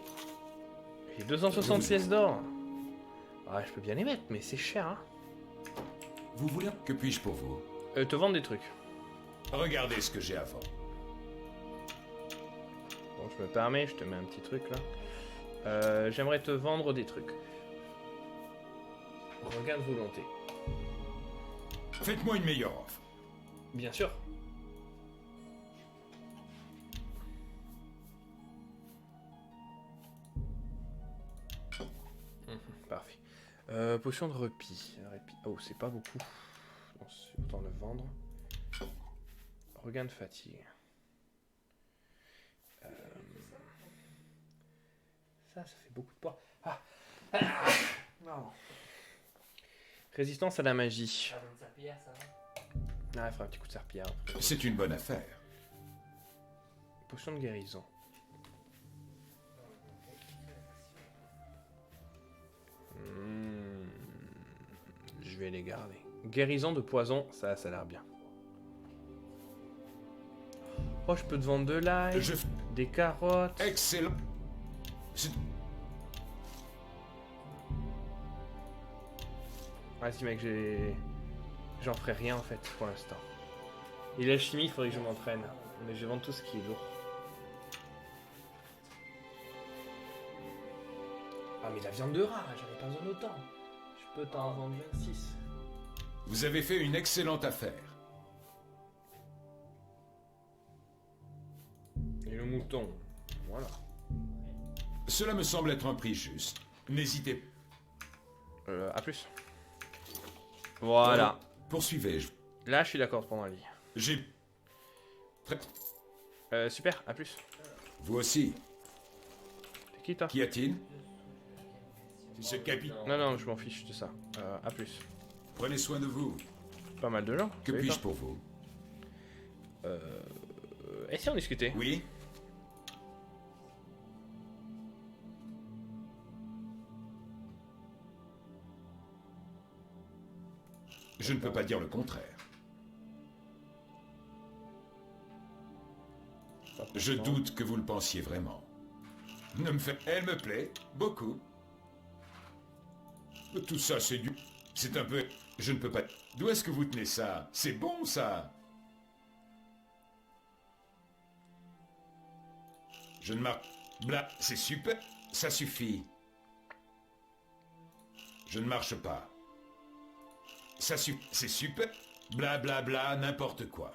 J'ai 276 d'or. Ah, je peux bien les mettre, mais c'est cher, hein? Vous voulez... Que puis-je pour vous? Te vendre des trucs. Regardez ce que j'ai à vendre. Bon, je me permets, je te mets un petit truc là. J'aimerais te vendre des trucs. Regain de volonté. Faites-moi une meilleure offre. Bien sûr. Parfait. Potion de repli. Oh, c'est pas beaucoup. Non, autant le vendre. Regain de fatigue. Ça fait beaucoup de poids. Non. Résistance à la magie. Ah, donc serpillière, ça va. Ah, il fera un petit coup de serpillière. C'est une bonne affaire. Potion de guérison. Je vais les garder. Guérison de poison, ça a l'air bien. Oh, je peux te vendre de l'ail, des carottes. Excellent. Vas-y mec, j'en ferai rien en fait pour l'instant. Et la chimie, il faudrait que je m'entraîne. Mais je vais vendre tout ce qui est lourd. Ah mais la viande de rat, j'en ai pas besoin d'autant. Je peux t'en vendre 26. Vous avez fait une excellente affaire. Et le mouton, voilà. Cela me semble être un prix juste. N'hésitez pas. À plus. Voilà. Poursuivez. Là, je suis d'accord pour prendre un lit. J'ai... Super, à plus. Vous aussi. T'es qui toi? Qu'y a-t-il? C'est ce capitaine. Non, je m'en fiche de ça. À plus. Prenez soin de vous. Pas mal de gens. Que puis-je pour vous? Et si on discutait? Oui. Je ne peux pas dire le contraire. Je doute que vous le pensiez vraiment. Ne me fait... Elle me plaît, beaucoup. Tout ça, c'est du... C'est un peu... Je ne peux pas... D'où est-ce que vous tenez ça? C'est bon, ça. Je ne marche... Bla, c'est super. Ça suffit. Je ne marche pas. Ça suffit. C'est super. Bla, bla, bla, n'importe quoi.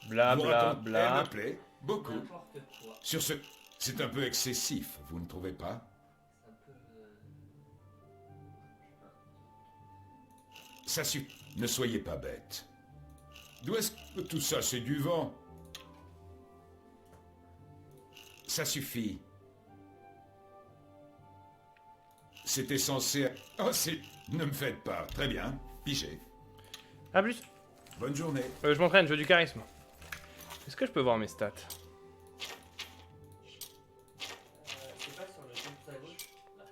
Bla, Vous bla, raconte- bla. Elle me plaît, beaucoup. N'importe quoi. Sur ce... C'est un peu excessif, vous ne trouvez pas? C'est un peu. Ça suffit. Ne soyez pas bête. D'où est-ce que tout ça, c'est du vent? Ça suffit. C'était censé... Oh, c'est... Ne me faites pas. Très bien. Pigé. À plus. Bonne journée. Je m'entraîne, je veux du charisme. Est-ce que je peux voir mes stats? C'est pas sur le truc tout à gauche. Là.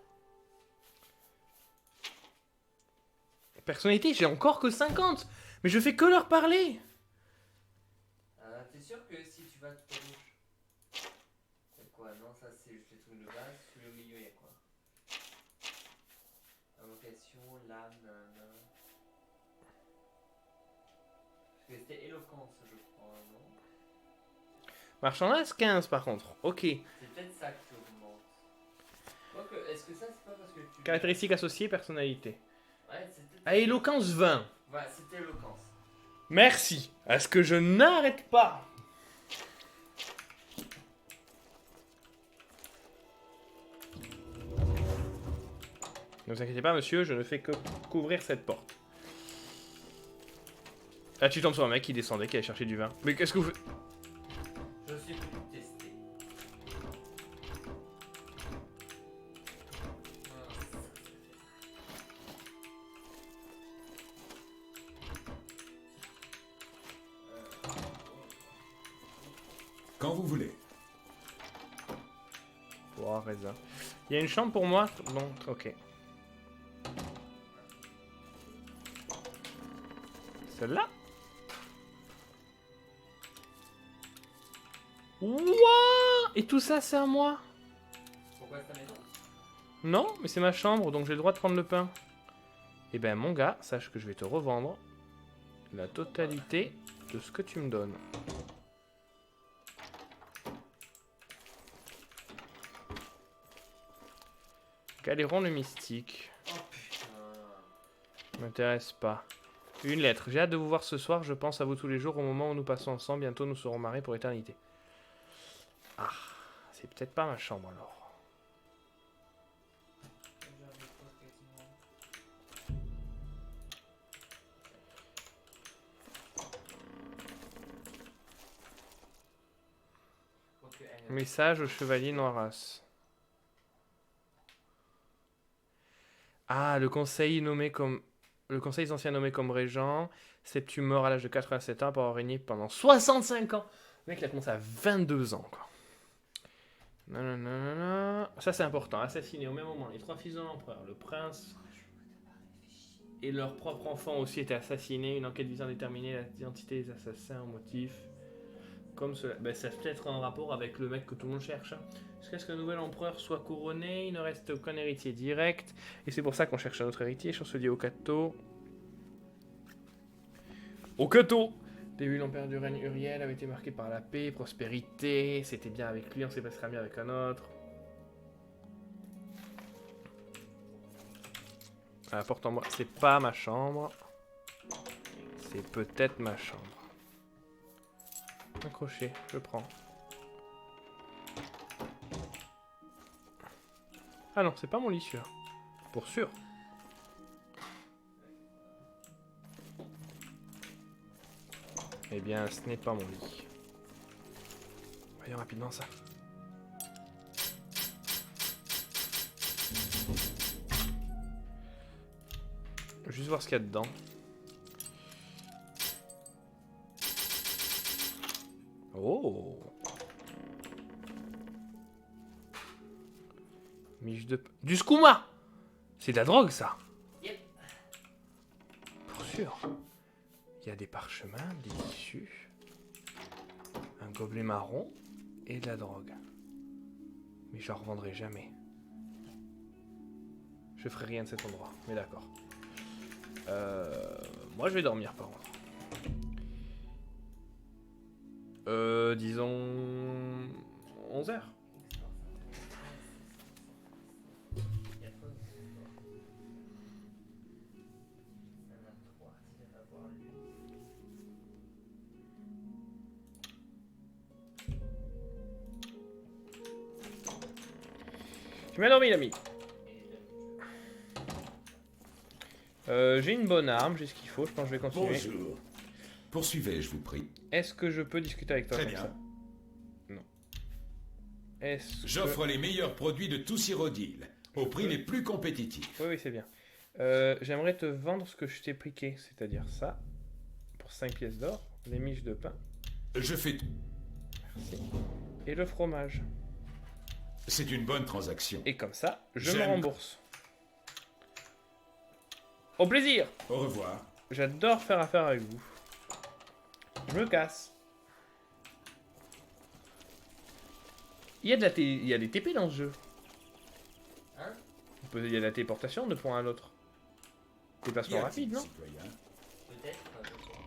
Personnalité, j'ai encore que 50. Mais je fais que leur parler. T'es sûr que si tu vas tout à gauche. C'est quoi? Non, ça c'est juste les trucs de base. Celui au milieu, il y a quoi? Invocation, lame, nanana. Parce que c'était éloquence, je crois, non? Marchandise 15 par contre. Ok. C'est peut-être ça que tu augmentes. Quoique, est-ce que ça c'est pas parce que tu. Caractéristiques associées, personnalité. Ouais, c'est peut-être. À éloquence 20. Voilà, c'était éloquence. Merci. À ce que je n'arrête pas. Ne vous inquiétez pas, monsieur, je ne fais que couvrir cette porte. Là, tu tombes sur un mec qui descendait, qui allait chercher du vin. Mais qu'est-ce que vous faites? Je suis plus testé. Quand vous voulez. Poire, raisin. Il y a une chambre pour moi? Non, ok. Celle-là? Wouah! Et tout ça, c'est à moi? Pourquoi c'est ta maison? Non, mais c'est ma chambre, donc j'ai le droit de prendre le pain. Eh ben, mon gars, sache que je vais te revendre la totalité de ce que tu me donnes. Galéron le mystique. Oh putain. M'intéresse pas. Une lettre. J'ai hâte de vous voir ce soir. Je pense à vous tous les jours au moment où nous passons ensemble. Bientôt, nous serons mariés pour l'éternité. Ah, c'est peut-être pas ma chambre alors. Message au chevalier Noiras. Ah, le conseil ancien nommé comme régent. Septum mort à l'âge de 87 ans pour avoir régné pendant 65 ans. Le mec, il a commencé à 22 ans, quoi. Nanana. Ça, c'est important. Assassiné au même moment les 3 fils de l'empereur, le prince et leur propre enfant aussi étaient assassinés. Une enquête visant à déterminer l'identité des assassins au motif. Comme cela. Ben, ça peut être en rapport avec le mec que tout le monde cherche. Hein. Jusqu'à ce que le nouvel empereur soit couronné, il ne reste aucun héritier direct. Et c'est pour ça qu'on cherche un autre héritier, chancelier Okato. Okato! Début de l'empire du règne Uriel avait été marqué par la paix, prospérité. C'était bien avec lui, on sait pas si ça sera bien avec un autre. Apporte-moi. C'est pas ma chambre. C'est peut-être ma chambre. Un crochet, je prends. Ah non, c'est pas mon lit sûr. Pour sûr. Eh bien, ce n'est pas mon lit. Voyons rapidement ça. Juste voir ce qu'il y a dedans. Oh! Miche de... Du skouma! C'est de la drogue, ça! Yep. Pour sûr. Il y a des parchemins, des tissus, un gobelet marron et de la drogue. Mais je ne revendrai jamais. Je ferai rien de cet endroit, mais d'accord. Moi, je vais dormir, par contre. Disons... 11h. Tu m'as dormi, l'ami. J'ai une bonne arme, j'ai ce qu'il faut, je pense que je vais continuer. Bonjour. Poursuivez, je vous prie. Est-ce que je peux discuter avec toi Très comme bien. ça? Non. Est-ce J'offre que... les meilleurs produits de tous Cyrodiil, au prix les plus compétitifs. Oui, c'est bien. J'aimerais te vendre ce que je t'ai piqué, c'est-à-dire ça, pour 5 pièces d'or, les miches de pain. Je fais tout. Merci. Et le fromage. C'est une bonne transaction. Et comme ça, je me J'aime. rembourse. Au plaisir! Au revoir. J'adore faire affaire avec vous. Je me casse. Il y a des TP dans ce jeu. Hein? Il y a de la téléportation de point à l'autre. Déplacement Y a-t-il, rapide, non? citoyen Peut-être, pas je crois.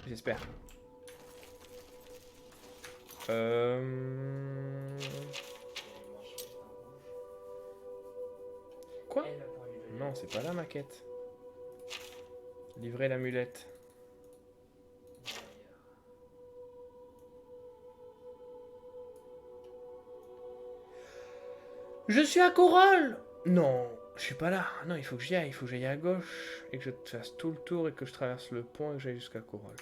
J'espère. Quoi? Elle a pas envie de Non, c'est pas la maquette. Livrer l'amulette. Je suis à Corolle! Non, je suis pas là. Non, il faut que j'y aille. Il faut que j'aille à gauche et que je fasse tout le tour et que je traverse le pont et que j'aille jusqu'à Corolle.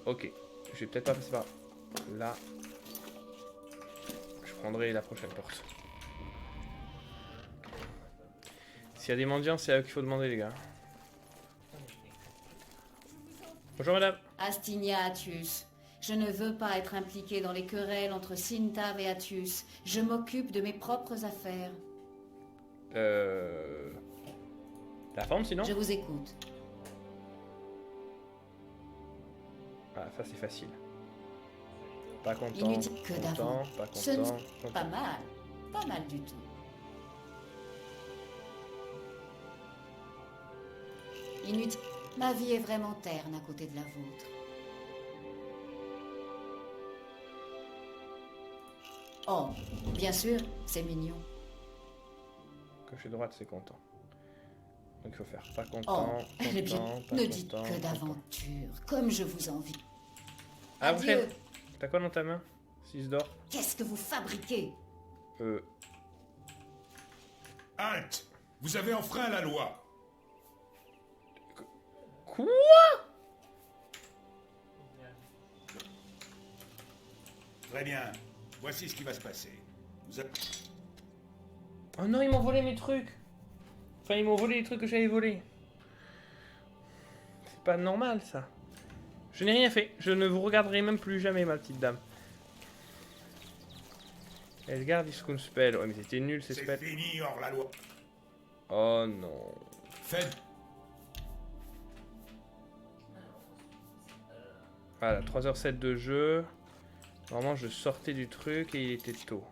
Ok. Je vais peut-être pas passer par là. Je prendrai la prochaine porte. S'il y a des mendiants, c'est à eux qu'il faut demander, les gars. Bonjour, madame. Astigna Atius. Je ne veux pas être impliqué dans les querelles entre Sintav et Atius. Je m'occupe de mes propres affaires. La forme, sinon? Je vous écoute. Ah, ça, c'est facile. Pas content, Inutile que d'avant. pas Ce n'est content, pas content. mal. Pas mal du tout. Inutile. Ma vie est vraiment terne à côté de la vôtre. Oh, bien sûr, c'est mignon. Cocher droite, c'est content. Donc il faut faire pas Oh, content, elle est bien. content, pas Ne dites content, que content. d'aventure, comme je vous envie. Après, Adieu. t'as quoi dans ta main? 6 d'or. Qu'est-ce que vous fabriquez? Halte! Vous avez enfreint la loi. Quoi? Très bien. Voici ce qui va se passer. Vous avez... Oh non, ils m'ont volé mes trucs. Enfin, ils m'ont volé les trucs que j'avais volés. C'est pas normal, ça. Je n'ai rien fait. Je ne vous regarderai même plus jamais, ma petite dame. Elgar Discount Spell. Ouais, mais c'était nul, ces C'est spells. fini, hors la loi. Oh non. Faites... Voilà, 3h07 de jeu. Normalement, je sortais du truc et il était tôt.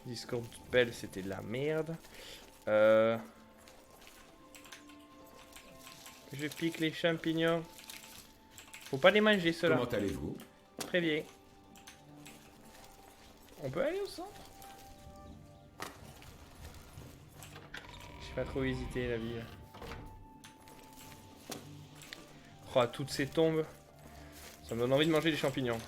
Discord Spell, c'était de la merde. Je pique les champignons. Faut pas les manger, ceux-là. Comment allez-vous? Très bien. On peut aller au centre? J'ai pas trop hésité, la ville. Oh, toutes ces tombes. Ça me donne envie de manger des champignons.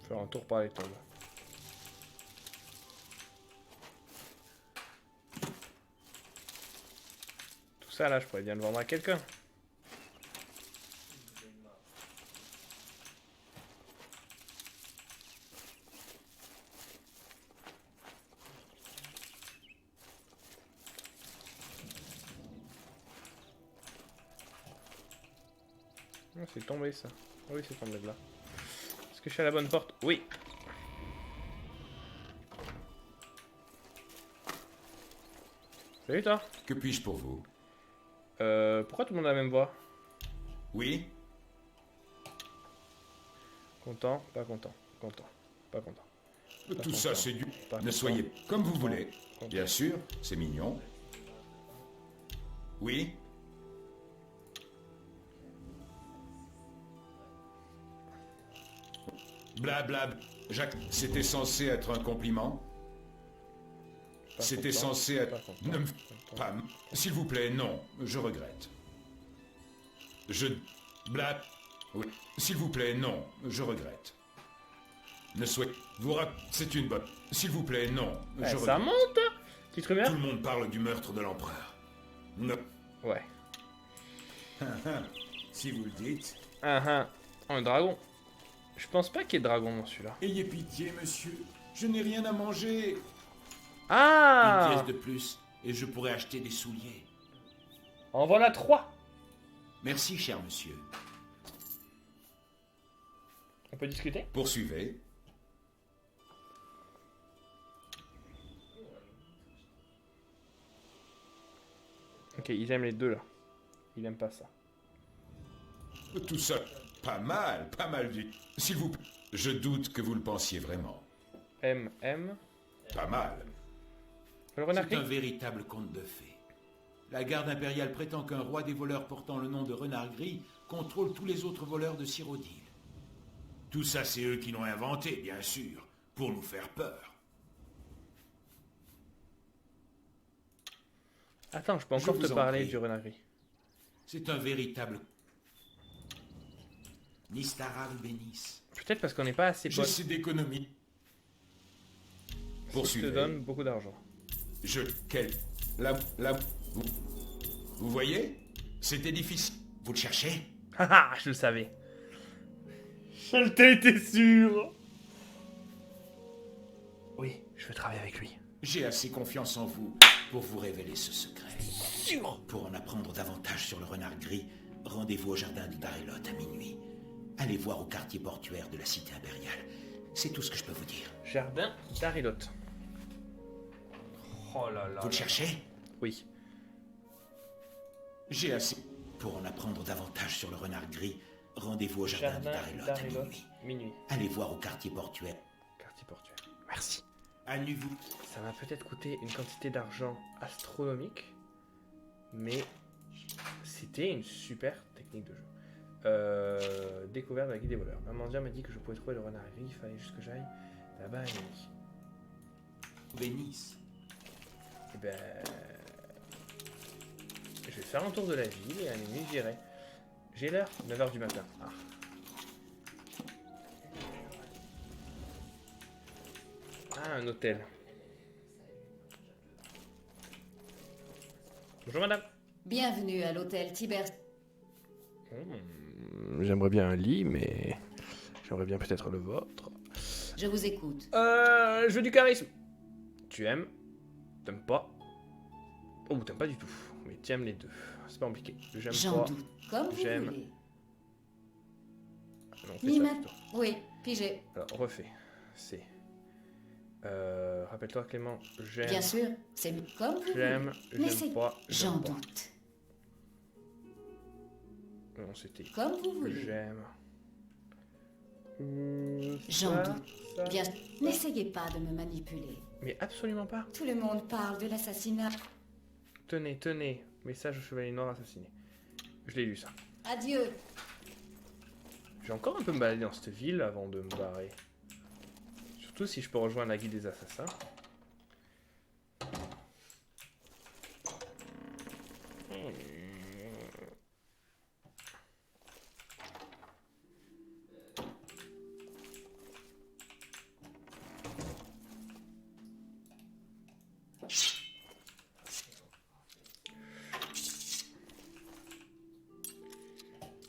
Faire un tour par les tombes. Tout ça là, je pourrais bien le vendre à quelqu'un. Oh, c'est tombé ça. Ah oui, c'est tombé de là. Est-ce que je suis à la bonne porte? Oui. Salut toi. Que puis-je pour vous? Pourquoi tout le monde a la même voix? Oui? Content, pas content, content, pas content. Tout ça, c'est du... Pas Ne content. soyez comme vous voulez. Content. Bien sûr, c'est mignon. Oui? Blablabla. Jacques, c'était censé être un compliment? Pas C'était content, censé pas être... content, Ne me... content. Pas... S'il vous plaît, non. Je regrette. Je... Blab... Oui. S'il vous plaît, non. Je regrette. Ne souhaite... Vous rap... C'est une bonne... S'il vous plaît, non. Ouais, Je ça regrette. monte. Petite rumeur? Tout le monde parle du meurtre de l'empereur. Ne... Ouais. Si vous le dites. Ah. Un dragon. Je pense pas qu'il y ait de dragon dans celui-là. Ayez pitié, monsieur. Je n'ai rien à manger. Ah! Une pièce de plus, et je pourrais acheter des souliers. En voilà 3. Merci, cher monsieur. On peut discuter? Poursuivez. Ok, ils aiment les deux là. Ils aiment pas ça. Tout ça, pas mal du... S'il vous plaît, je doute que vous le pensiez vraiment. M. Pas mal. Le renard C'est un gris? véritable conte de fées. La garde impériale prétend qu'un roi des voleurs portant le nom de Renard Gris contrôle tous les autres voleurs de Cyrodiil. Tout ça, c'est eux qui l'ont inventé, bien sûr, pour nous faire peur. Attends, je peux Je encore vous te en parler prie. du renard gris. C'est un véritable... Nistaral bénisse. Peut-être parce qu'on n'est pas assez potes. J'essaie d'économie. Je te Poursuivez. donne beaucoup d'argent. Je... Quel... Là... Vous voyez? C'était difficile. Vous le cherchez? Haha, je le savais. Je l'étais été sûr. Oui, je veux travailler avec lui. J'ai assez confiance en vous pour vous révéler ce secret. Sûr. Pour en apprendre davantage sur le renard gris, rendez-vous au jardin de Darilot à minuit. Allez voir au quartier portuaire de la cité impériale. C'est tout ce que je peux vous dire. Jardin d'Arilot. Oh là là. Vous le cherchez? Oui. J'ai assez... Pour en apprendre davantage sur le renard gris, rendez-vous au jardin de Jardin Darilot à d'Arilot. minuit. Minuit. Allez voir au quartier portuaire. Quartier portuaire. Merci. À nouveau. Ça m'a peut-être coûté une quantité d'argent astronomique, mais c'était une super technique de jeu. Découverte de la guide des voleurs. Amandia m'a dit que je pouvais trouver le renard gris, il fallait juste que j'aille là-bas à minuit. Bénisse. Et ben... Je vais faire un tour de la ville et à minuit j'irai. J'ai l'heure, 9h du matin. Ah. Ah, un hôtel. Bonjour madame. Bienvenue à l'hôtel Tiber. J'aimerais bien un lit, mais j'aimerais bien peut-être le vôtre. Je vous écoute. Je veux du charisme. Tu aimes? T'aimes pas? Oh, t'aimes pas du tout. Mais tu aimes les deux. C'est pas compliqué. J'aime J'en pas. doute. Comme vous J'aime. voulez. Non, fais Ni ça ma... plutôt. Oui, pigé. Alors, refais. C'est... rappelle-toi Clément, j'aime... Bien sûr, c'est comme vous J'aime, voulez. Mais j'aime c'est... pas, J'en j'aime pas. doute. Non, c'était... Comme vous voulez. J'aime... J'en ça, doute. ça. Bien, n'essayez pas de me manipuler. Mais absolument pas. Tout le monde parle de l'assassinat. Tenez, tenez. Message au chevalier noir assassiné. Je l'ai lu ça. Adieu. Je vais encore un peu me balader dans cette ville avant de me barrer. Surtout si je peux rejoindre la guilde des assassins.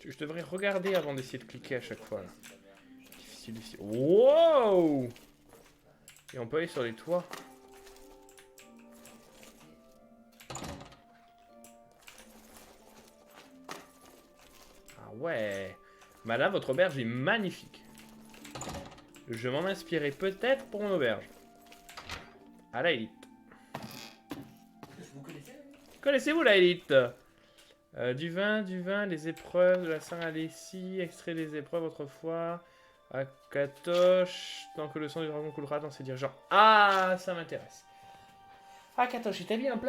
Je devrais regarder avant d'essayer de cliquer à chaque fois. Là. Difficile ici. Wow! Et on peut aller sur les toits. Ah ouais. Madame, votre auberge est magnifique. Je m'en inspirerai peut-être pour mon auberge. À la élite. Vous connaissez? Connaissez-vous la élite? Du vin, les épreuves, de la Saint-Alessi, extrait des épreuves autrefois, à Katoche, tant que le sang du dragon coulera dans ses dirigeants. Ah, ça m'intéresse. À Katoche, établit un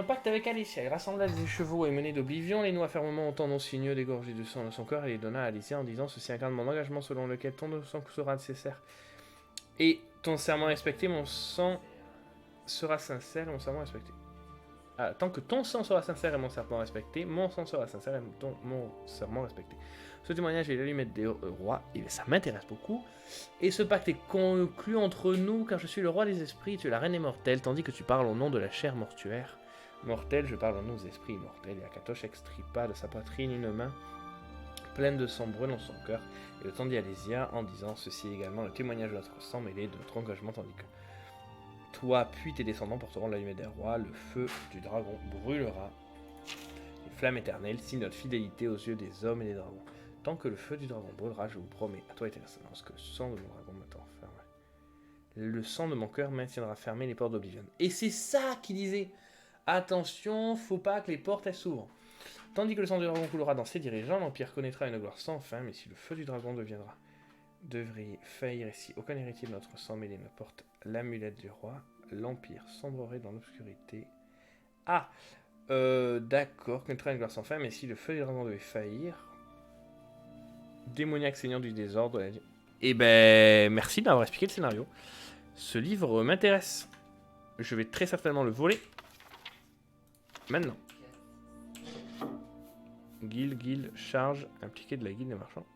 pacte avec Alessia. Il rassembla des chevaux et menés d'Oblivion, les noua fermement autant non signeux dégorgés de sang de son corps et les donna à Alessia en disant: ceci incarne mon engagement selon lequel ton sang sera nécessaire. Et ton serment respecté, mon sang sera sincère et mon serment respecté. Ah, tant que ton sang sera sincère et mon serment respecté, mon sang sera sincère et mon serment respecté. Ce témoignage est l'allumette des rois, et ça m'intéresse beaucoup. Et ce pacte est conclu entre nous, car je suis le roi des esprits, tu es la reine des mortels, tandis que tu parles au nom de la chair mortuaire. Mortel, je parle au nom des esprits immortels, et Akatosh extripa de sa poitrine une main pleine de sang brûlant son cœur, et le tendit à Alésia en disant: ceci est également le témoignage de notre sang mêlé de notre engagement, tandis que toi, puis tes descendants porteront l'allumette des rois, le feu du dragon brûlera. Les flammes éternelles, signe notre fidélité aux yeux des hommes et des dragons. Tant que le feu du dragon brûlera, je vous promets, à toi et tes descendants, que le sang de mon dragon m'attend ferme. Le sang de mon cœur maintiendra fermées les portes d'Oblivion. Et c'est ça qu'il disait. Attention, faut pas que les portes elles s'ouvrent. Tandis que le sang du dragon coulera dans ses dirigeants, l'Empire connaîtra une gloire sans fin, mais si le feu du dragon devrait faillir et si aucun héritier de notre sang mêlé ne porte l'amulette du roi, l'Empire sombrerait dans l'obscurité. Ah, d'accord, connaîtra une gloire sans fin, mais si le feu du dragon devait faillir, démoniaque seigneur du désordre. Eh ben, merci d'avoir expliqué le scénario. Ce livre m'intéresse. Je vais très certainement le voler. Maintenant. Guilde, charge, impliqué de la guilde des marchands.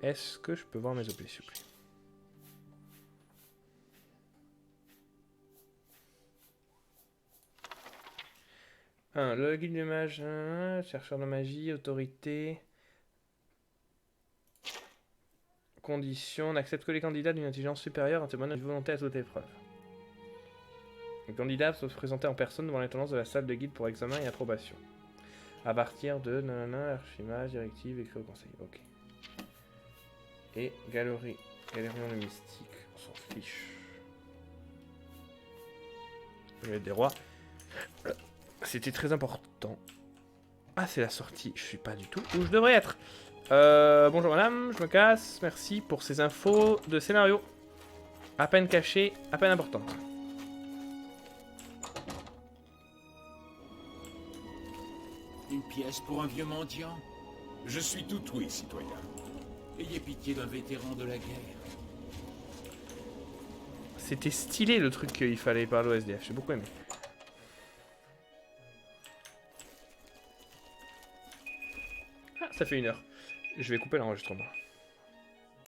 Est-ce que je peux voir mes OP, s'il vous plaît? Le guilde des mages, chercheur de magie, autorité, conditions, n'accepte que les candidats d'une intelligence supérieure en témoignant d'une volonté à toute épreuve. Les candidats doivent se présenter en personne devant l'intendance de la salle de guilde pour examen et approbation. À partir de archimage, directive, écrit au conseil. Ok. Et galérion de mystique, on s'en fiche. Je vais être des rois. C'était très important. Ah, c'est la sortie. Je suis pas du tout où je devrais être. Bonjour madame, je me casse. Merci pour ces infos de scénario. À peine cachées, à peine importantes. Une pièce pour un vieux mendiant? Je suis tout oui, citoyen. Ayez pitié d'un vétéran de la guerre. C'était stylé le truc qu'il fallait parler au SDF, j'ai beaucoup aimé. Ah, ça fait 1 heure. Je vais couper l'enregistrement.